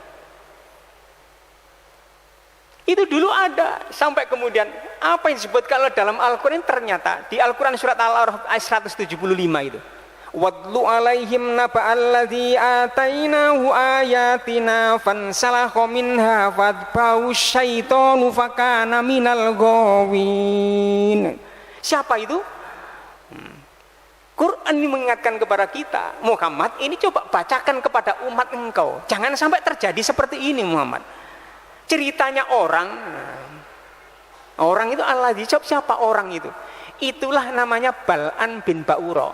Itu dulu ada sampai kemudian apa yang disebutkan dalam Al-Qur'an ternyata di Al-Qur'an surat Al-A'raf ayat 175 itu. Wadlu alaihim naba'alladzi atainahu ayatina fansalakha minha fadba'u syaitanu fakana minal ghawin. Siapa itu? Quran ini mengingatkan kepada kita, Muhammad ini coba bacakan kepada umat engkau, jangan sampai terjadi seperti ini Muhammad. Ceritanya orang itu Allah dijawab siapa orang itu? Itulah namanya Bal'an bin Ba'ura.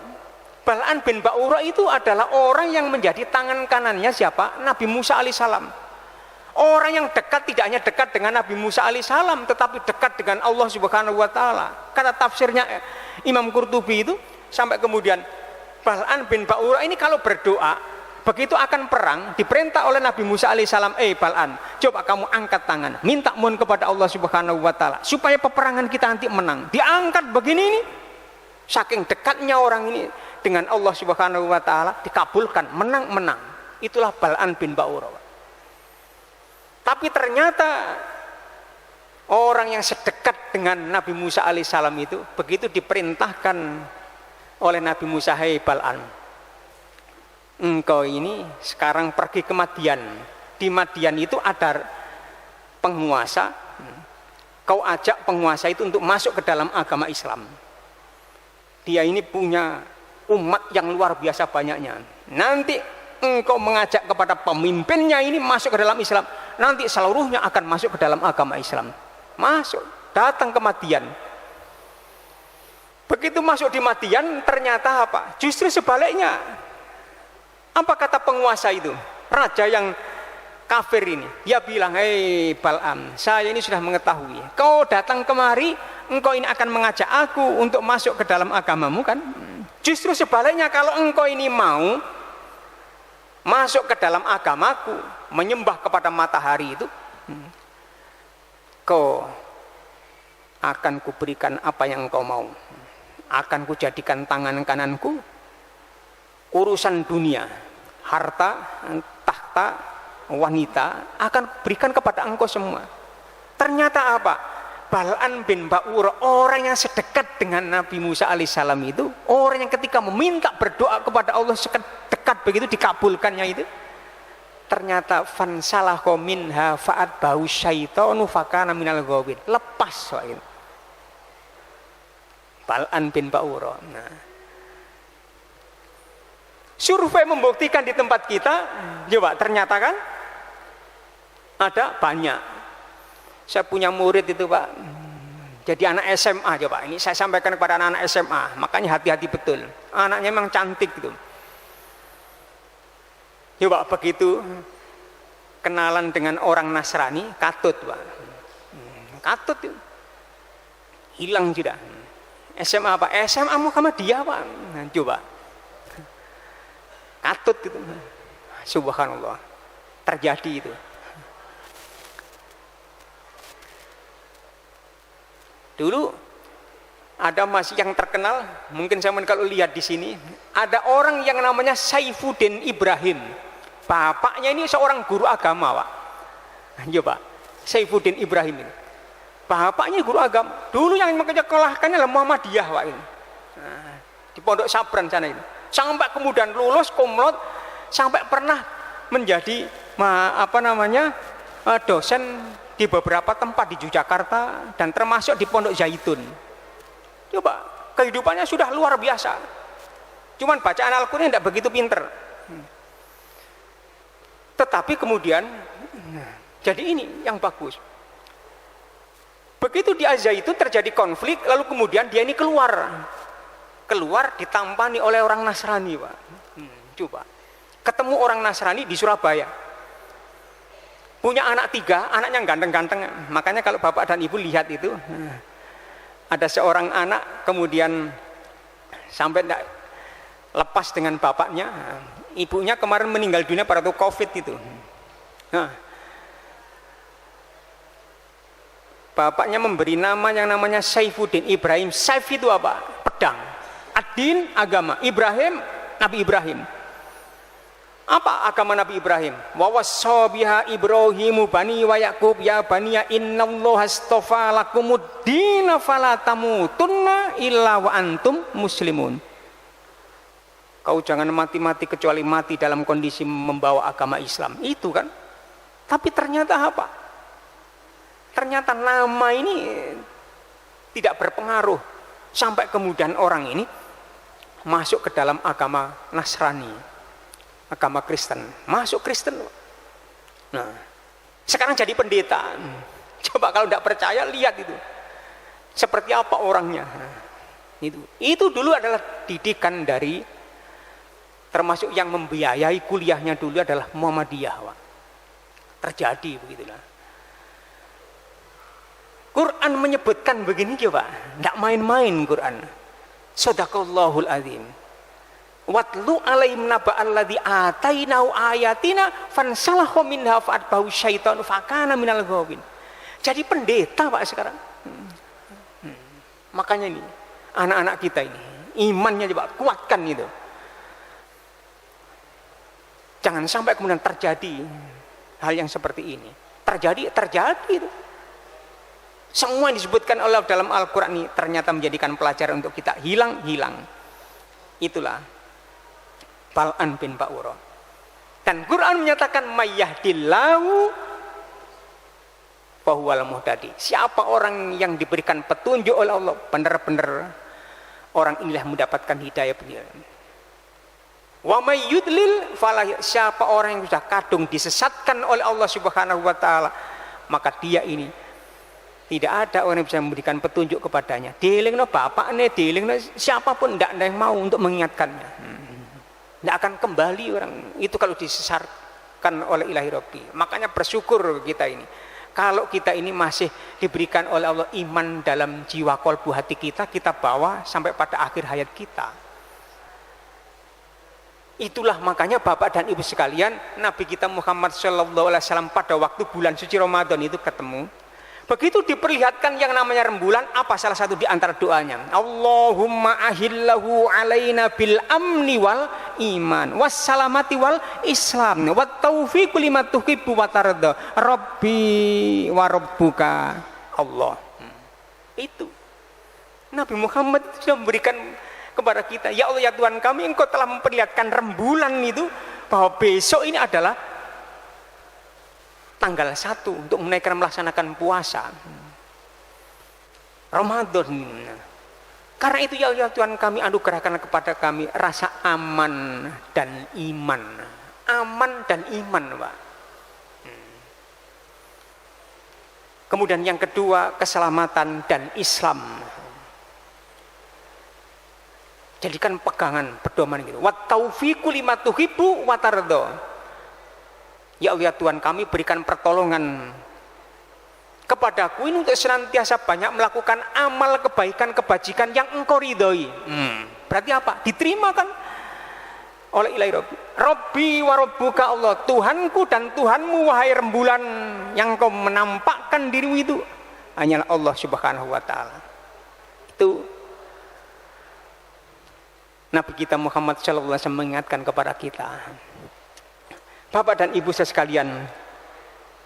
Bal'an bin Ba'ura itu adalah orang yang menjadi tangan kanannya siapa? Nabi Musa alaihissalam. Orang yang dekat tidak hanya dekat dengan Nabi Musa alaihissalam, tetapi dekat dengan Allah Subhanahu wa taala. Kata tafsirnya Imam Qurtubi itu sampai kemudian Bal'an bin Ba'ura ini kalau berdoa begitu akan perang diperintah oleh Nabi Musa alaihissalam, Bal'an, coba kamu angkat tangan, minta mohon kepada Allah Subhanahu wa taala supaya peperangan kita nanti menang. Diangkat begini ini, saking dekatnya orang ini dengan Allah Subhanahu wa taala, dikabulkan, menang. Itulah Bal'an bin Ba'ura. Tapi ternyata orang yang sedekat dengan Nabi Musa alaihissalam itu begitu diperintahkan oleh Nabi Musa, hei Bal'an, engkau ini sekarang pergi ke Madian. Di Madian itu ada penguasa, kau ajak penguasa itu untuk masuk ke dalam agama Islam. Dia ini punya umat yang luar biasa banyaknya. Nanti engkau mengajak kepada pemimpinnya ini masuk ke dalam Islam, nanti seluruhnya akan masuk ke dalam agama Islam. Masuk, datang ke Madian. Begitu masuk di Madian ternyata apa? Justru sebaliknya. Apa kata penguasa itu? Raja yang kafir ini. Dia bilang, hei Bal'am, saya ini sudah mengetahui. Kau datang kemari, engkau ini akan mengajak aku untuk masuk ke dalam agamamu kan? Justru sebaliknya, kalau engkau ini mau masuk ke dalam agamaku, menyembah kepada matahari itu, kau akan kuberikan apa yang engkau mau. Akan kujadikan tangan kananku urusan dunia, harta, tahta, wanita akan berikan kepada engkau semua. Ternyata apa? Bal'an bin Ba'ura, orang yang sedekat dengan Nabi Musa alaihissalam itu, orang yang ketika meminta berdoa kepada Allah sedekat begitu dikabulkannya itu, ternyata fansalakha minha fa'atbahu syaitanu fakana minal ghawin. Lepas itu Bal'an bin Ba'ura. Nah, survei membuktikan di tempat kita, coba ternyata kan ada banyak. Saya punya murid itu Pak, jadi anak SMA, coba ini saya sampaikan kepada anak-anak SMA, makanya hati-hati betul. Anaknya memang cantik gitu. Coba begitu kenalan dengan orang Nasrani, katut Pak, katut itu hilang sudah. SMA apa? SMA Muhammadiyah Pak. Nah, coba katut gitu. Subhanallah, terjadi itu. Dulu ada masih yang terkenal, mungkin saya kalau lihat di sini, ada orang yang namanya Saifuddin Ibrahim. Bapaknya ini seorang guru agama Pak. Coba Saifuddin Ibrahim ini. Bapaknya guru agama. Dulu yang menyekolahkannya adalah Muhammadiyah, Pak ini. Nah, di Pondok Sabran sana itu. Sampai kemudian lulus kumlot, sampai pernah menjadi dosen di beberapa tempat di Yogyakarta dan termasuk di Pondok Zaitun. Coba, kehidupannya sudah luar biasa. Cuman bacaan Al-Qur'an tidak begitu pinter. Tetapi kemudian jadi ini yang bagus. Begitu di Zaitun terjadi konflik, lalu kemudian dia ini keluar ditampani oleh orang Nasrani, Pak. Coba, ketemu orang Nasrani di Surabaya, punya anak 3, anaknya ganteng-ganteng. Makanya kalau bapak dan ibu lihat itu, ada seorang anak kemudian sampai tidak lepas dengan bapaknya, ibunya kemarin meninggal dunia pada waktu COVID itu. Nah, bapaknya memberi nama yang namanya Saifuddin Ibrahim. Saif itu apa? Pedang. Ad-din, agama. Ibrahim, Nabi Ibrahim. Apa agama Nabi Ibrahim? Wa wassabiha Ibrahimu bani wa Yaqub ya baniya innallaha astafa lakumuddin fala tamutunna illa wa antum muslimun. Kau jangan mati-mati kecuali mati dalam kondisi membawa agama Islam. Itu kan. Tapi ternyata apa? Ternyata nama ini tidak berpengaruh sampai kemudian orang ini masuk ke dalam agama Nasrani, agama Kristen, masuk Kristen. Nah, sekarang jadi pendeta. Coba kalau tidak percaya lihat itu, seperti apa orangnya. Itu dulu adalah didikan dari, termasuk yang membiayai kuliahnya dulu adalah Muhammadiyah, Pak. Terjadi begitulah. Quran menyebutkan begini coba, tidak main-main Quran. Shadaqallahul azim. Watlu alaihim naba'alladzi atainahu ayatina fansalakha minha fa'atbahu syaitanu fakana minal ghawin. Jadi pendeta, Pak, sekarang. Makanya ini anak-anak kita ini imannya coba kuatkan itu. Jangan sampai kemudian terjadi hal yang seperti ini. Terjadi itu. Semua yang disebutkan Allah dalam Al-Quran ini ternyata menjadikan pelajaran untuk kita. Hilang. Itulah Bal'an bin Ba'ura. Dan Quran menyatakan mayyahdillahu fahuwal muhtadi. Siapa orang yang diberikan petunjuk oleh Allah, benar-benar orang inilah mendapatkan hidayah beliau. Wa may yudlil falah, siapa orang yang sudah kadung disesatkan oleh Allah Subhanahu wa taala, maka dia ini tidak ada orang yang bisa memberikan petunjuk kepadanya. Dilingno bapaknya, dilingno siapapun tidak ada yang mau untuk mengingatkannya. Tidak akan kembali orang itu kalau disesatkan oleh Ilahi Rabbi. Makanya bersyukur kita ini. Kalau kita ini masih diberikan oleh Allah iman dalam jiwa kolbu hati kita, kita bawa sampai pada akhir hayat kita. Itulah makanya Bapak dan Ibu sekalian, Nabi kita Muhammad SAW pada waktu bulan suci Ramadan itu ketemu. Begitu diperlihatkan yang namanya rembulan, apa salah satu di antara doanya? Allahumma ahillahu alaina bil amni wal iman wassalamati wal islam wa taufiqu lima tuhibbu wa tarda rabbi wa rabbuka Allah. Itu Nabi Muhammad sudah memberikan kepada kita, ya Allah ya Tuhan kami, Engkau telah memperlihatkan rembulan itu bahwa besok ini adalah tanggal 1 untuk menaikkan melaksanakan puasa Ramadan. Karena itu ya Tuhan kami, anugerahkan kepada kami rasa aman dan iman. Aman dan iman, Pak. Kemudian yang kedua, keselamatan dan Islam. Jadikan pegangan pedoman gitu. Wat taufiqu lima tuhibbu wa tarda. Ya Allah Tuhan kami, berikan pertolongan kepadaku ini untuk senantiasa banyak melakukan amal kebaikan kebajikan yang Engkau ridhoi. Berarti apa? Diterima kan oleh Ilahi Rabbi. Rabbi wa rabbuka Allah, Tuhanku dan Tuhanmu wahai rembulan yang Kau menampakkan dirimu itu hanyalah Allah Subhanahu wa taala. Itu Nabi kita Muhammad sallallahu alaihi wasallam mengingatkan kepada kita. Bapak dan Ibu sekalian,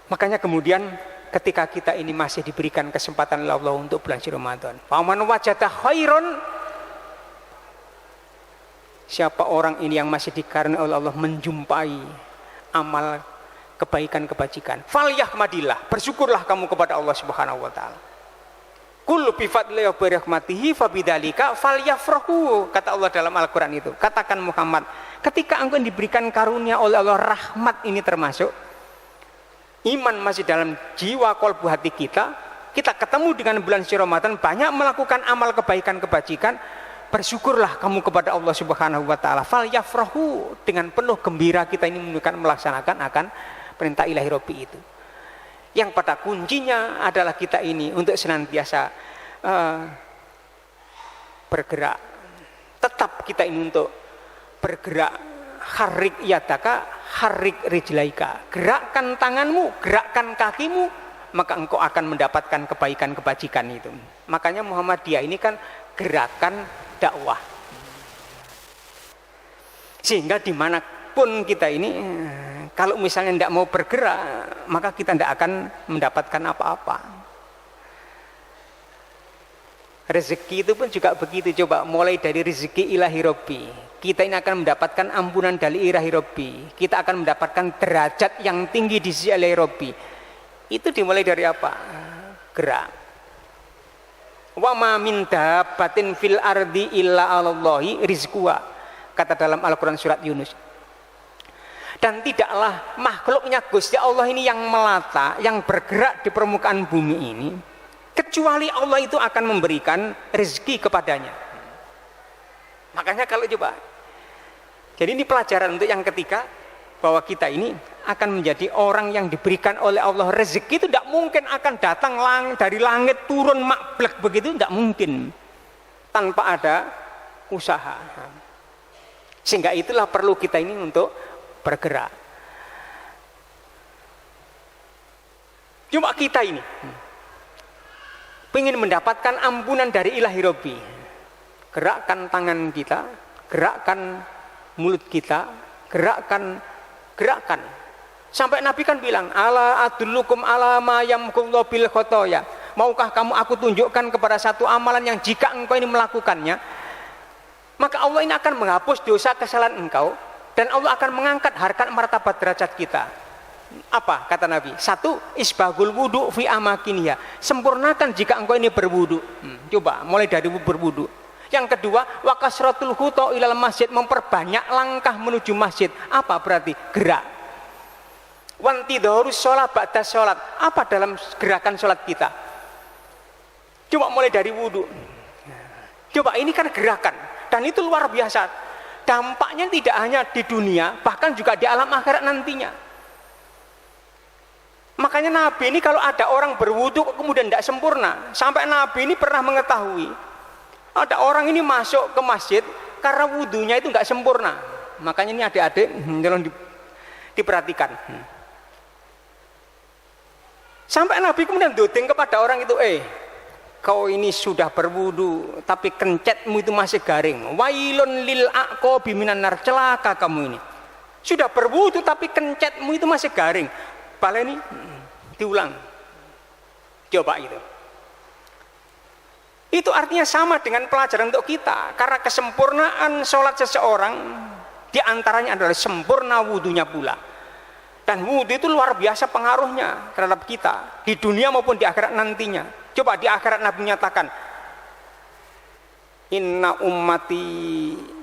makanya kemudian ketika kita ini masih diberikan kesempatan oleh Allah untuk bulan suci Ramadan. Faman wajada khairon, siapa orang ini yang masih dikaruniai oleh Allah menjumpai amal kebaikan kebajikan, falyahmadillah, bersyukurlah kamu kepada Allah Subhanahu wa taala. Kullu bi fadlihi wa bi rahmatihi fabidzalika falyafrahu, kata Allah dalam Al-Qur'an itu. Katakan Muhammad, ketika engkau diberikan karunia oleh Allah, rahmat ini termasuk iman masih dalam jiwa kolbu hati kita, kita ketemu dengan bulan suci Ramadan, banyak melakukan amal kebaikan kebajikan, bersyukurlah kamu kepada Allah Subhanahu wa taala. Falyafrahu, dengan penuh gembira kita ini melaksanakan akan perintah ilahi Rabbi itu. Yang pada kuncinya adalah kita ini untuk senantiasa bergerak. Tetap kita ini untuk bergerak, harik yadaka, harik rijlaika, gerakkan tanganmu, gerakkan kakimu, maka engkau akan mendapatkan kebaikan kebajikan itu. Makanya Muhammadiyah ini kan gerakan dakwah, sehingga dimanapun kita ini, kalau misalnya tidak mau bergerak, maka kita tidak akan mendapatkan apa-apa. Rezeki itu pun juga begitu. Coba mulai dari rezeki ilahi Rabbi, kita ini akan mendapatkan ampunan dari ilahi Rabbi, kita akan mendapatkan derajat yang tinggi di sisi ilahi Rabbi. Itu dimulai dari apa? Gerak. Wa ma min dabbatin fil ardi illa 'alallahi rizquha, kata dalam Al-Qur'an surat Yunus. Dan tidaklah makhluknya Gusti Allah ini yang melata, yang bergerak di permukaan bumi ini, kecuali Allah itu akan memberikan rezeki kepadanya. Makanya kalau coba, jadi ini pelajaran untuk yang ketiga, bahwa kita ini akan menjadi orang yang diberikan oleh Allah rezeki itu tidak mungkin akan datang dari langit turun makblek begitu, tidak mungkin tanpa ada usaha. Sehingga itulah perlu kita ini untuk bergerak. Cuma kita ini ingin mendapatkan ampunan dari ilahi Rabbi, gerakkan tangan kita, gerakkan mulut kita, gerakkan. Sampai Nabi kan bilang, ala adullukum ala ma yamkullahu bil khotoya, maukah kamu aku tunjukkan kepada satu amalan yang jika engkau ini melakukannya, maka Allah ini akan menghapus dosa kesalahan engkau, dan Allah akan mengangkat harkat martabat derajat kita. Apa kata Nabi? Satu, isbagul wudu fi amakinnya, sempurnakan jika engkau ini berwudu. Coba mulai dari berwudu. Yang kedua, wa kasratul khuta ilal masjid, memperbanyak langkah menuju masjid. Apa berarti? Gerak. Wantidharus sholat ba'da sholat, apa dalam gerakan sholat kita? Coba mulai dari wudu. Coba ini kan gerakan, dan itu luar biasa. Dampaknya tidak hanya di dunia, bahkan juga di alam akhirat nantinya. Makanya Nabi ini kalau ada orang berwudu kemudian tidak sempurna, sampai Nabi ini pernah mengetahui ada orang ini masuk ke masjid karena wudunya itu nggak sempurna. Makanya ini adik-adik tolong diperhatikan. Sampai Nabi kemudian dodeng kepada orang itu, kau ini sudah berwudu tapi kencetmu itu masih garing. Wailun lil aqabi minan nar, celaka kamu ini. Sudah berwudu tapi kencetmu itu masih garing. Baleni diulang. Coba itu. Itu artinya sama dengan pelajaran untuk kita, karena kesempurnaan sholat seseorang diantaranya adalah sempurna wudunya pula. Dan wudu itu luar biasa pengaruhnya terhadap kita di dunia maupun di akhirat nantinya. Coba di akhirat Nabi menyatakan, inna ummati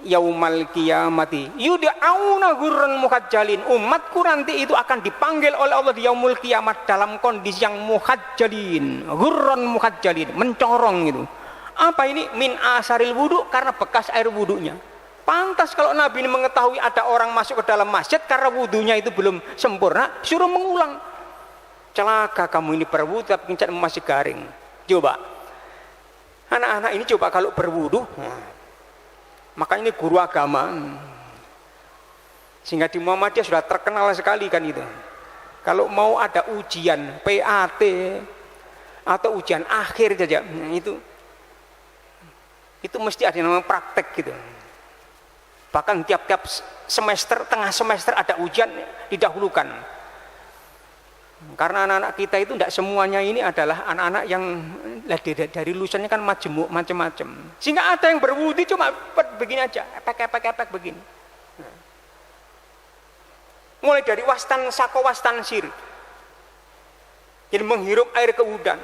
yaumal qiyamati yud'auna ghurran muhajjalin, umatku nanti itu akan dipanggil oleh Allah di yaumul kiamat dalam kondisi yang muhajjalin, ghurran muhajjalin, mencorong itu. Apa ini? Min asaril wudu, karena bekas air wudunya. Pantas kalau Nabi ini mengetahui ada orang masuk ke dalam masjid karena wudunya itu belum sempurna, suruh mengulang. Celaka kamu ini berwudu tapi kencetmu masih garing. Coba anak-anak ini coba kalau berwudu, makanya ini guru agama, sehingga di Muhammadiyah sudah terkenal sekali kan itu. Kalau mau ada ujian PAT atau ujian akhir saja, itu mesti ada yang namanya praktek gitu. Bahkan tiap-tiap semester, tengah semester ada ujian didahulukan. Karena anak-anak kita itu tidak semuanya ini adalah anak-anak yang dari lulusannya kan majemuk macam-macam. Sehingga ada yang berwudu cuma begini aja, epek begini. Mulai dari wastan sako wastan sir. Jadi menghirup air ke udan.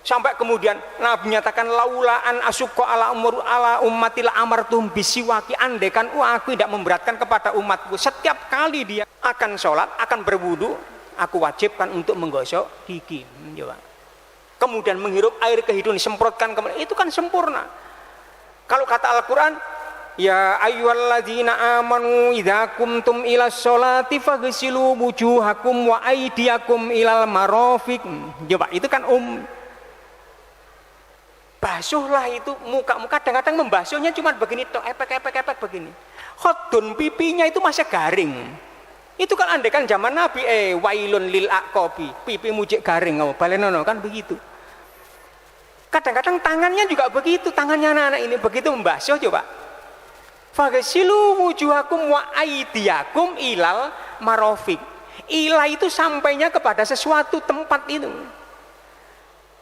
Sampai kemudian Nabi nyatakan laulaan asyukko ala ummatil amartum bisiwaki, andekan aku tidak memberatkan kepada umatku. Setiap kali dia akan sholat, akan berwudu, aku wajibkan untuk menggosok gigi. Kemudian menghirup air ke hidung, disemprotkan kemana, itu kan sempurna. Kalau kata Al-Quran, ya ayyuhalladzina amanu idza kumtum ilas sholati faghsilu wujuhakum wa aydiyakum ilal marafiq. Coba itu kan basuhlah itu muka-muka. Kadang-kadang membasuhnya cuma begini tok, epek begini. Khudun pipinya itu masih garing. Itu kan andekan zaman Nabi wailun lil aqabi, pipi mujik garing balenono kan begitu. Kadang-kadang tangannya juga begitu, tangannya anak-anak ini begitu membasuh coba. Faghsilu wujuhakum wa aydiyakum ilal marafiq. Ila itu sampainya kepada sesuatu tempat itu.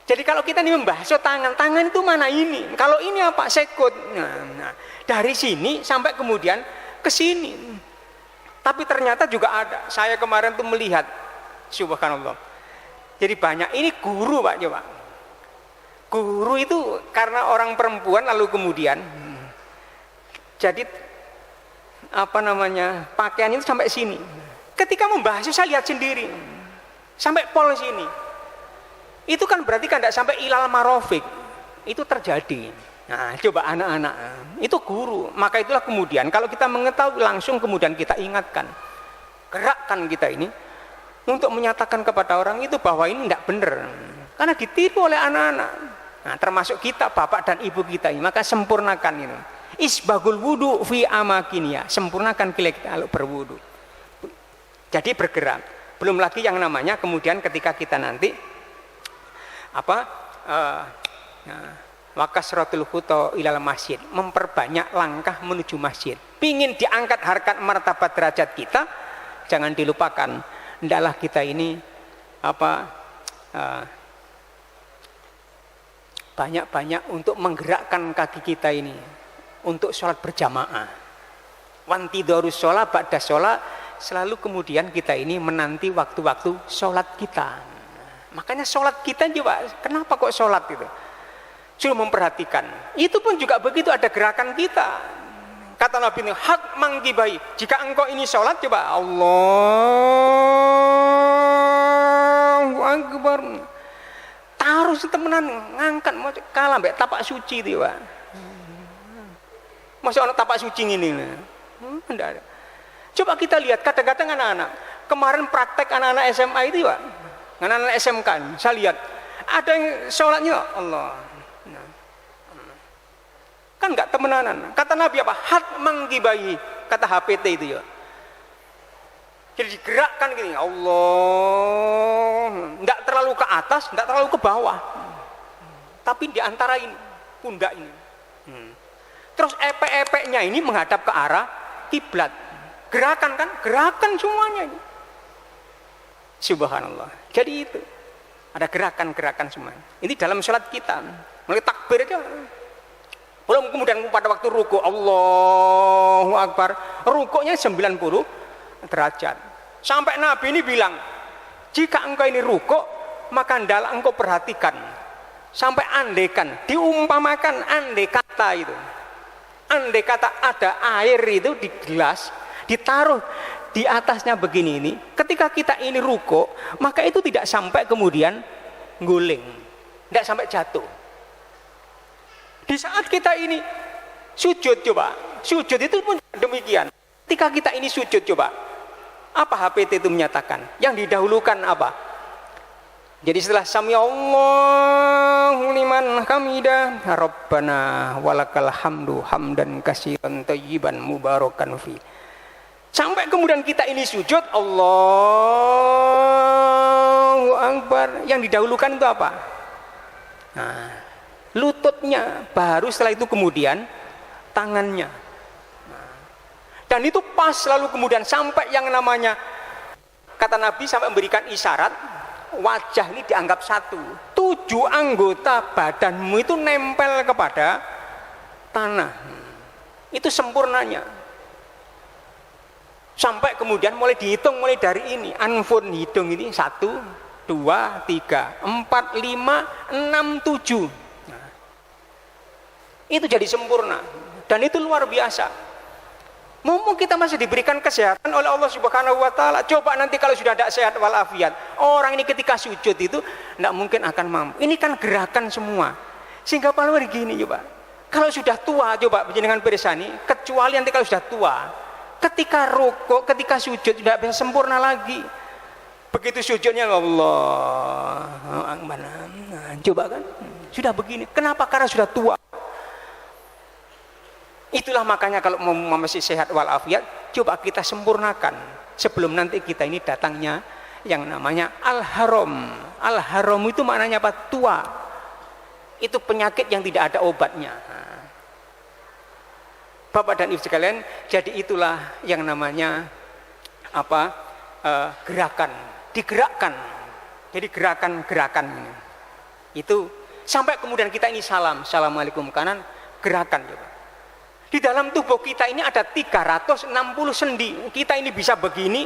Jadi kalau kita ini membasuh tangan itu mana ini? Kalau ini apa? Sekut. Nah, dari sini sampai kemudian ke sini. Tapi ternyata juga ada. Saya kemarin tuh melihat, subhanallah. Jadi banyak ini guru Pak coba. Guru itu karena orang perempuan lalu kemudian jadi pakaiannya itu sampai sini. Ketika membasuh saya lihat sendiri sampai pol sini. Itu kan berarti kan tidak sampai ilal marofik. Itu terjadi. Nah, coba anak-anak itu guru. Maka itulah kemudian kalau kita mengetahui langsung kemudian kita ingatkan, gerakkan kita ini untuk menyatakan kepada orang itu bahwa ini tidak benar. Karena ditiru oleh anak-anak. Nah, termasuk kita bapak dan ibu kita ini. Maka sempurnakan ini. Isbagul wudu fi amakinia. Sempurnakan kita kalau berwudu. Jadi bergerak. Belum lagi yang namanya kemudian ketika kita nanti wakasratul khuto ilal masjid, memperbanyak langkah menuju masjid. Pingin diangkat harkat martabat derajat kita, jangan dilupakan hendaklah kita ini banyak-banyak untuk menggerakkan kaki kita ini untuk sholat berjamaah. Wantidorus sholat ba'da sholat, selalu kemudian kita ini menanti waktu-waktu sholat kita. Makanya sholat kita juga, kenapa kok sholat itu? Suruh memperhatikan. Itu pun juga begitu, ada gerakan kita. Kata Nabi ini, hak mangkibai. Jika engkau ini sholat, coba Allahu Akbar. Taruh setemenan, ngangkat, kalah mbak tapak suci itu Pak. Masih orang tapak suci ini. Tidak ada. Coba kita lihat, kadang-kadang anak-anak. Kemarin praktek anak-anak SMA itu Pak. Anak-anak SMK, saya lihat ada yang sholatnya Allah, kan nggak temenanan. Kata Nabi apa? Hat manggibahi, kata HPT itu ya. Jadi digerakkan gini, Allah, nggak terlalu ke atas, nggak terlalu ke bawah, tapi di antara ini pundak ini. Terus epek-epeknya ini menghadap ke arah kiblat. Gerakan kan? Gerakan semuanya ini. Subhanallah. Jadi itu ada gerakan-gerakan semua. Ini dalam sholat kita. Mulai takbir aja. Belum kemudian pada waktu ruku Allahu Akbar. Rukuknya 90 derajat. Sampai Nabi ini bilang, jika engkau ini rukuk, maka hendaklah engkau perhatikan. Sampai andekan, diumpamakan andai kata itu. Andai kata ada air itu di gelas, ditaruh di atasnya begini ini, ketika kita ini ruko, maka itu tidak sampai kemudian guling, tidak sampai jatuh. Di saat kita ini sujud coba, sujud itu pun demikian. Ketika kita ini sujud coba, apa HPT itu menyatakan? Yang didahulukan apa? Jadi setelah sami Allahu liman hamidah, Rabbana walakal hamdu hamdan katsiran thayyiban mubarakan fi. Sampai kemudian kita ini sujud Allahu Akbar. Yang didahulukan itu apa? Nah, lututnya, baru setelah itu kemudian tangannya. Nah, dan itu pas lalu kemudian sampai yang namanya kata Nabi sampai memberikan isyarat wajah ini dianggap satu. 7 anggota badanmu itu nempel kepada tanah. Itu sempurnanya. Sampai kemudian mulai dihitung mulai dari ini. Anfun hidung ini 1, 2, 3, 4, 5, 6, 7. Nah, itu jadi sempurna. Dan itu luar biasa. Mumpung kita masih diberikan kesehatan oleh Allah Subhanahu wa taala. Coba nanti kalau sudah tidak sehat walafiat, orang ini ketika sujud itu tidak mungkin akan mampu. Ini kan gerakan semua. Sehingga paling gini coba. Kalau sudah tua coba dengan peresani, kecuali nanti kalau sudah tua, ketika rukuk, ketika sujud tidak bisa sempurna lagi. Begitu sujudnya Allah, coba kan sudah begini. Kenapa? Karena sudah tua. Itulah makanya kalau mau masih sehat walafiat, coba kita sempurnakan sebelum nanti kita ini datangnya yang namanya al-haram. Al-haram itu maknanya apa? Tua. Itu penyakit yang tidak ada obatnya. Bapak dan Ibu sekalian, jadi itulah yang namanya apa? Gerakan, digerakkan. Jadi gerakan-gerakan ini. Itu sampai kemudian kita ini salam, assalamualaikum kanan, gerakan coba. Di dalam tubuh kita ini ada 360 sendi. Kita ini bisa begini,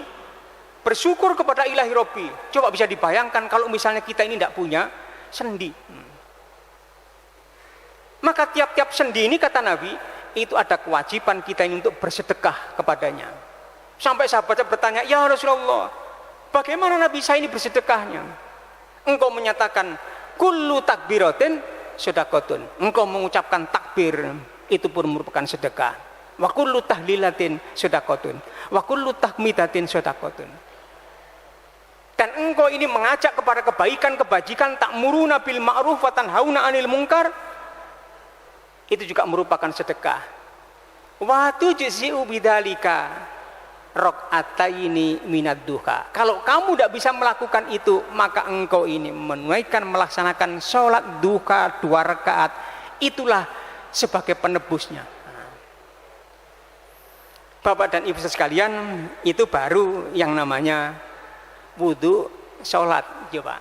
bersyukur kepada Ilahi Robbi. Coba bisa dibayangkan kalau misalnya kita ini tidak punya sendi. Maka tiap-tiap sendi ini kata Nabi, itu ada kewajiban kita ini untuk bersedekah kepadanya. Sampai sahabatnya bertanya, ya Rasulullah, bagaimana Nabi saya ini bersedekahnya? Engkau menyatakan, kullu takbiratin sedekatun. Engkau mengucapkan takbir, itu pun merupakan sedekah. Wa kullu tahlilatin sedekatun. Wa kullu tahmidatin sedekatun. Dan engkau ini mengajak kepada kebaikan, kebajikan, ta'muruna bil ma'ruf wa tanhauna 'anil munkar. Itu juga merupakan sedekah. Wa tujzi'u bidzalika raq'ataini minad duha. Kalau kamu tidak bisa melakukan itu, maka engkau ini menunaikan melaksanakan sholat duha 2 rakaat. Itulah sebagai penebusnya. Bapak dan Ibu sekalian, itu baru yang namanya wudu sholat. Coba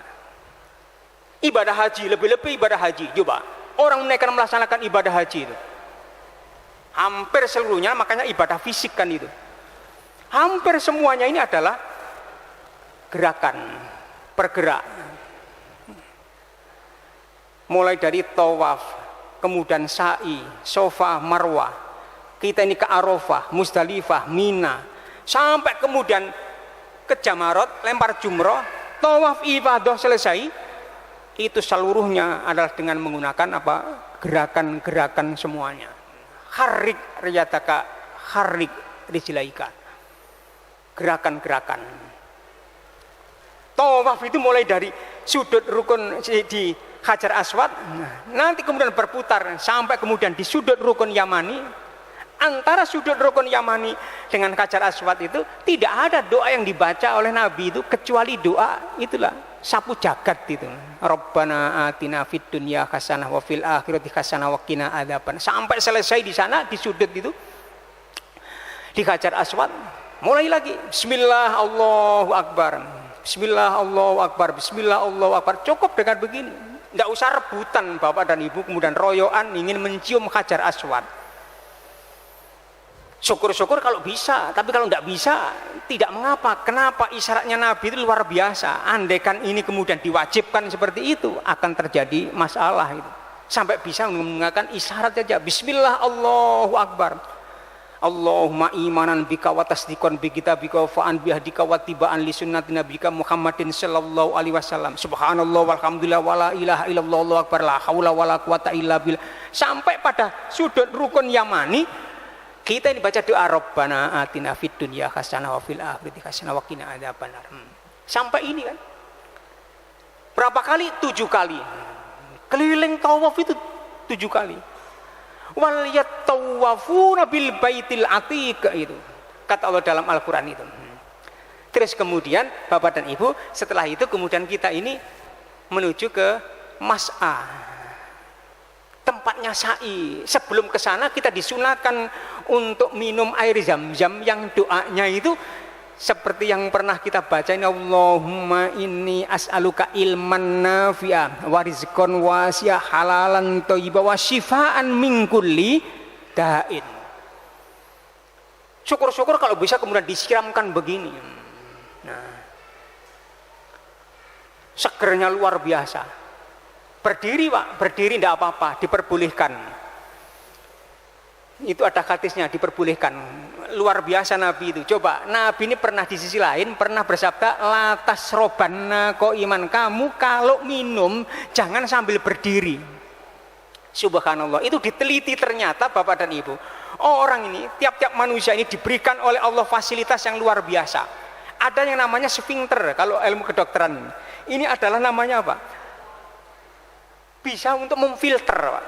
ibadah haji, lebih-lebih ibadah haji. Coba orang menaikkan melaksanakan ibadah haji itu hampir seluruhnya, makanya ibadah fisik kan itu. Hampir semuanya ini adalah gerakan, bergerak. Mulai dari tawaf, kemudian sa'i, sofa, marwah, kita ini ke Arafah, Musdalifah, Mina, sampai kemudian ke Jamarot, lempar jumroh, tawaf ibadah selesai. Itu seluruhnya adalah dengan menggunakan apa? Gerakan-gerakan semuanya. Harik riyataka, harik rijlaika. Gerakan-gerakan. Tawaf itu mulai dari sudut rukun di Hajar Aswad, nanti kemudian berputar sampai kemudian di sudut rukun Yamani. Antara sudut rukun Yamani dengan Hajar Aswad itu tidak ada doa yang dibaca oleh Nabi itu kecuali doa itulah sapu jagat itu. Rabbana atina fid dunya hasanah wa fil akhirati hasanah wa qina adzaban. Sampai selesai di sana di sudut itu di Hajar Aswad, mulai lagi bismillah Allahu akbar. Bismillah Allahu akbar. Bismillah Allahu akbar. Cukup dengan begini. Tidak usah rebutan Bapak dan Ibu kemudian royoan ingin mencium Hajar Aswad. Syukur-syukur kalau bisa, tapi kalau tidak bisa tidak mengapa. Kenapa? Isyaratnya Nabi itu luar biasa. Andaikan ini kemudian diwajibkan seperti itu, akan terjadi masalah itu. Sampai bisa menggunakan isyarat saja. Bismillah Allahu akbar. Allahumma imanan bika wa tasdiqan bi kitabika wa fa'an bihdika wa tibaan li sunnati nabiyika Muhammadin sallallahu alaihi wasallam. Subhanallah walhamdulillah wala ilaha illallah Allahu akbar la haula wala quwata illa billah. Sampai pada sudut rukun Yamani kita ini baca doa Rabbana atina fid dunya hasanah wa fil akhirati hasanah wa qina adzabannar. Sampai ini kan. Berapa kali? 7 kali. Keliling tawaf itu 7 kali. Wal yatawafuna bil baitil atiq, itu kata Allah dalam Al-Quran itu. Terus kemudian Bapak dan Ibu, setelah itu kemudian kita ini menuju ke Mas'a, tempatnya sa'i. Sebelum ke sana kita disunahkan untuk minum air zam-zam yang doanya itu seperti yang pernah kita baca ini, Allahumma inni as'aluka ilman nafi'a wa rizqan wasi'a halalan thayyiban wa shifaan min kulli da'in. Syukur-syukur kalau bisa kemudian disiramkan begini. Nah, segernya luar biasa. Berdiri Pak, berdiri tidak apa-apa, diperbolehkan. Itu ada hadisnya, diperbolehkan. Luar biasa Nabi itu. Coba, Nabi ini pernah di sisi lain pernah bersabda, latas robanna ko iman, kamu kalau minum jangan sambil berdiri. Subhanallah, itu diteliti ternyata Bapak dan Ibu. Orang ini, tiap-tiap manusia ini diberikan oleh Allah fasilitas yang luar biasa. Ada yang namanya sphincter kalau ilmu kedokteran. Ini adalah namanya apa? Bisa untuk memfilter, Pak.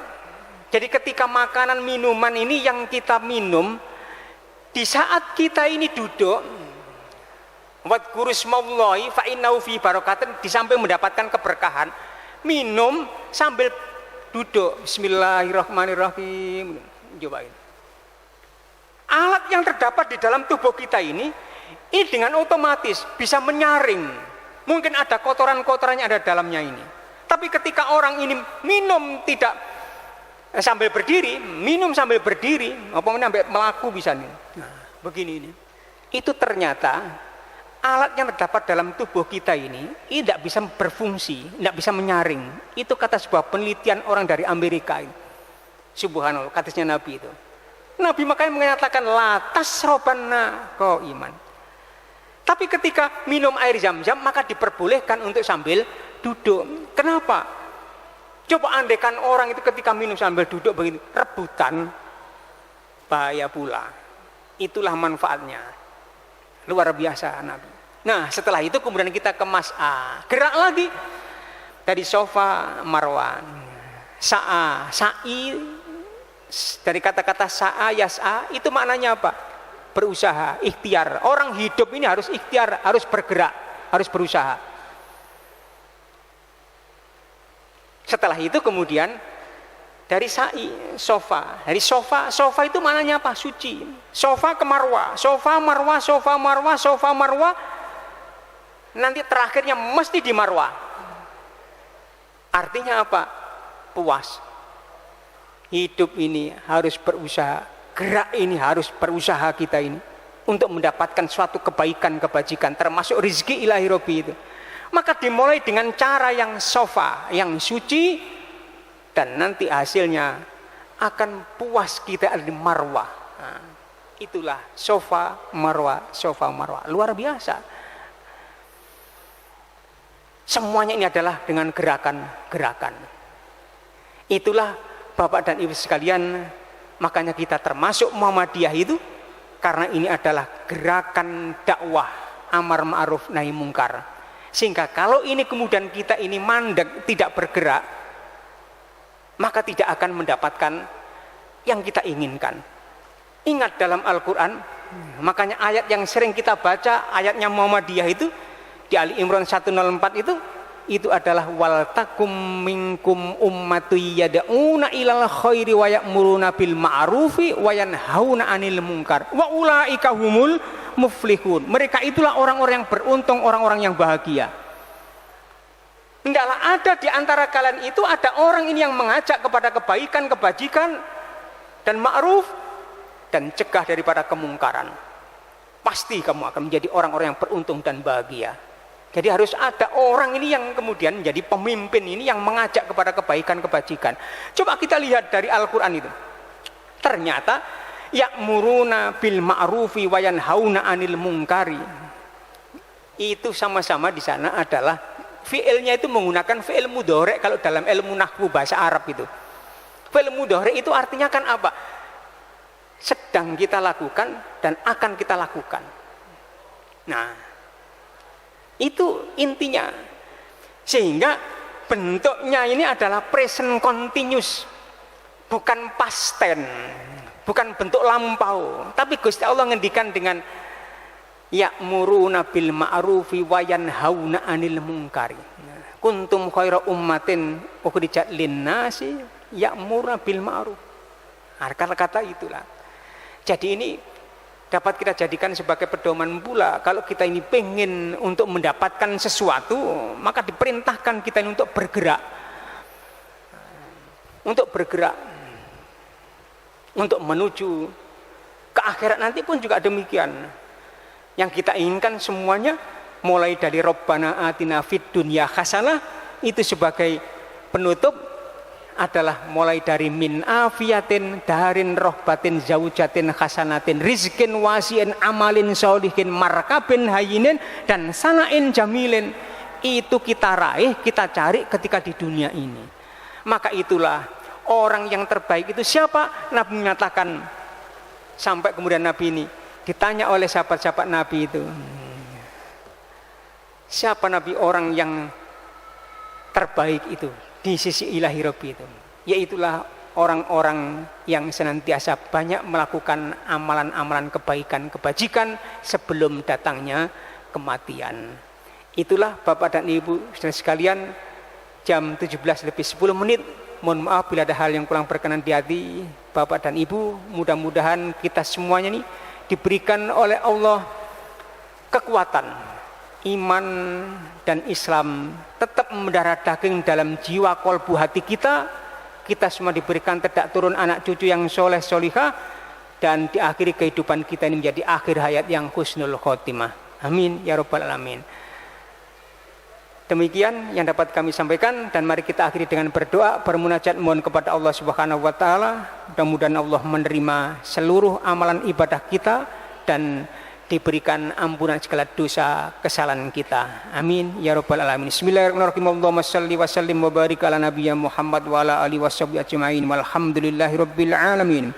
Jadi ketika makanan minuman ini yang kita minum, di saat kita ini duduk, wadhkuru ismallahi fa innahu fi barakatin, di samping mendapatkan keberkahan, minum sambil duduk. Bismillahirrahmanirrahim. Cobain. Alat yang terdapat di dalam tubuh kita ini dengan otomatis bisa menyaring. Mungkin ada kotoran-kotorannya ada dalamnya ini. Tapi ketika orang ini minum tidak sambil berdiri, minum sambil berdiri, apa sampai melaku bisa nih. Nah, begini ini. Itu ternyata alat yang terdapat dalam tubuh kita ini tidak bisa berfungsi, tidak bisa menyaring. Itu kata sebuah penelitian orang dari Amerika ini. Subhanallah, katasnya Nabi itu. Nabi makanya mengatakan latas robanna ko iman. Tapi ketika minum air zam-zam maka diperbolehkan untuk sambil duduk. Kenapa? Coba andaikan orang itu ketika minum sambil duduk begini, rebutan, bahaya pula. Itulah manfaatnya. Luar biasa Nabi. Nah, setelah itu kemudian kita ke mas'a. Gerak lagi. Dari sofa marwan. Sa'a, sa'i, dari kata-kata sa'a, yas'a, itu maknanya apa? Berusaha, ikhtiar. Orang hidup ini harus ikhtiar, harus bergerak, harus berusaha. Setelah itu kemudian dari sa'i, sofa. Dari sofa, sofa itu maknanya apa? Suci. Sofa ke marwah, sofa marwah, sofa marwah, sofa marwah. Nanti terakhirnya mesti di marwah. Artinya apa? Puas. Hidup ini harus berusaha, gerak ini harus berusaha kita ini untuk mendapatkan suatu kebaikan, kebajikan, termasuk rizki ilahi Rabbi itu. Maka dimulai dengan cara yang sofa, yang suci, dan nanti hasilnya akan puas kita di marwah. Nah, itulah sofa marwah, sofa marwah. Luar biasa. Semuanya ini adalah dengan gerakan-gerakan. Itulah Bapak dan Ibu sekalian, makanya kita termasuk Muhammadiyah itu karena ini adalah gerakan dakwah amar ma'ruf nahi mungkar. Sehingga kalau ini kemudian kita ini mandek, tidak bergerak, maka tidak akan mendapatkan yang kita inginkan. Ingat dalam Al-Quran, makanya ayat yang sering kita baca, ayatnya Muhammadiyah itu di Ali Imran 104 itu adalah wal takum minkum ummatu yad'una ilal khairi wa ya'muruna bil ma'rufi wa yanhauna 'anil munkar wa ulaika humul muflihun. Mereka itulah orang-orang yang beruntung, orang-orang yang bahagia. Hendaklah ada di antara kalian itu ada orang ini yang mengajak kepada kebaikan, kebajikan dan ma'ruf dan cegah daripada kemungkaran. Pasti kamu akan menjadi orang-orang yang beruntung dan bahagia. Jadi harus ada orang ini yang kemudian menjadi pemimpin ini yang mengajak kepada kebaikan, kebajikan. Coba kita lihat dari Al-Quran itu. Ternyata ya'muruna bil ma'rufi wa yanhauna 'anil munkari. Itu sama-sama di sana adalah fi'ilnya itu menggunakan fi'il mudhari' kalau dalam ilmu nahwu bahasa Arab itu. Fi'il mudhari' itu artinya kan apa? Sedang kita lakukan dan akan kita lakukan. Nah, itu intinya. Sehingga bentuknya ini adalah present continuous, bukan past tense, bukan bentuk lampau. Tapi Gusti Allah ngendikan dengan ya'muruna bil ma'rufi wa yanhauna 'anil munkari. Kuntum khaira ummatin ukhrijat lin-nasi ya'muruna bil ma'ruf. Kata-kata itulah. Jadi ini dapat kita jadikan sebagai pedoman pula. Kalau kita ini pengen untuk mendapatkan sesuatu, maka diperintahkan kita ini untuk bergerak, untuk menuju ke akhirat nanti pun juga demikian. Yang kita inginkan semuanya mulai dari Rabbana atina fid dunya hasanah, itu sebagai penutup adalah mulai dari min afiyatin darin rohbatin zaujatin hasanatin rizkin wasiin amalin solihin markabin hayinin dan sanain jamilin. Itu kita raih, kita cari ketika di dunia ini. Maka itulah orang yang terbaik itu siapa? Nabi menyatakan, sampai kemudian Nabi ini ditanya oleh sahabat-sahabat Nabi itu, siapa Nabi orang yang terbaik itu di sisi ilahi Rabbi itu? Yaitulah orang-orang yang senantiasa banyak melakukan amalan-amalan kebaikan, kebajikan sebelum datangnya kematian. Itulah Bapak dan Ibu saudara sekalian, jam 17 lebih 10 menit. Mohon maaf bila ada hal yang kurang berkenan di hati Bapak dan Ibu. Mudah-mudahan kita semuanya ini diberikan oleh Allah kekuatan iman dan Islam tetap mendarah daging dalam jiwa kolbu hati kita. Kita semua diberikan tidak turun anak cucu yang soleh solihah, dan di akhir kehidupan kita ini menjadi akhir hayat yang husnul khotimah. Amin ya rabbal alamin. Demikian yang dapat kami sampaikan, dan mari kita akhiri dengan berdoa, bermunajat mohon kepada Allah Subhanahu wa taala. Mudah-mudahan Allah menerima seluruh amalan ibadah kita dan diberikan ampunan segala dosa kesalahan kita. Amin ya rabbal alamin. Bismillahirrahmanirrahim. Allahumma shalli wa sallim wa barik ala nabiyyina Muhammad wa ala alihi washabbihi ajmain. Walhamdulillahirabbil alamin.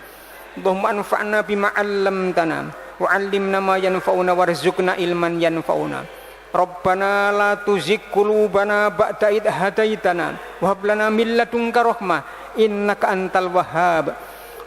Allahumma anfa'na bima 'allamtana wa 'allimna ma yanfa'una warzuqna ilman yanfa'una. Rabbana la tuzigh qulubana ba'da idh hadaitana wa hab lana min ladunka rahmah innaka antal wahhab.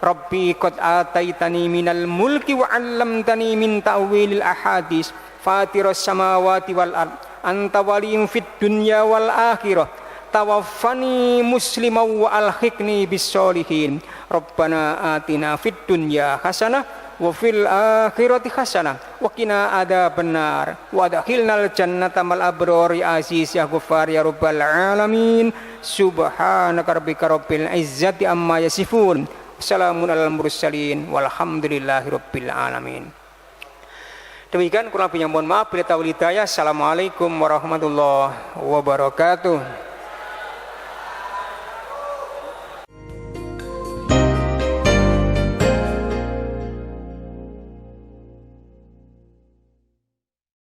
Rabbi qad ataitani minal mulki wa 'allamtani min ta'wilil ahadits fatiras samawati wal ard anta waliyyun fid dunya wal akhirah tawaffani musliman wa alhiqni bis solihin. Rabbana atina fid dunya hasanah wa fil akhirati hasanah wa qina adzabannar wa adkhilnal jannata mal abrari aziz ya ghaffar ya rabbal alamin. Subhanaka rabbika rabbil izzati amma yasifun. Assalamun alal mursalin walhamdulillahi rabbil alamin. Demikian kurang lebihnya mohon maaf bila tahu hidayah. Assalamualaikum warahmatullahi wabarakatuh.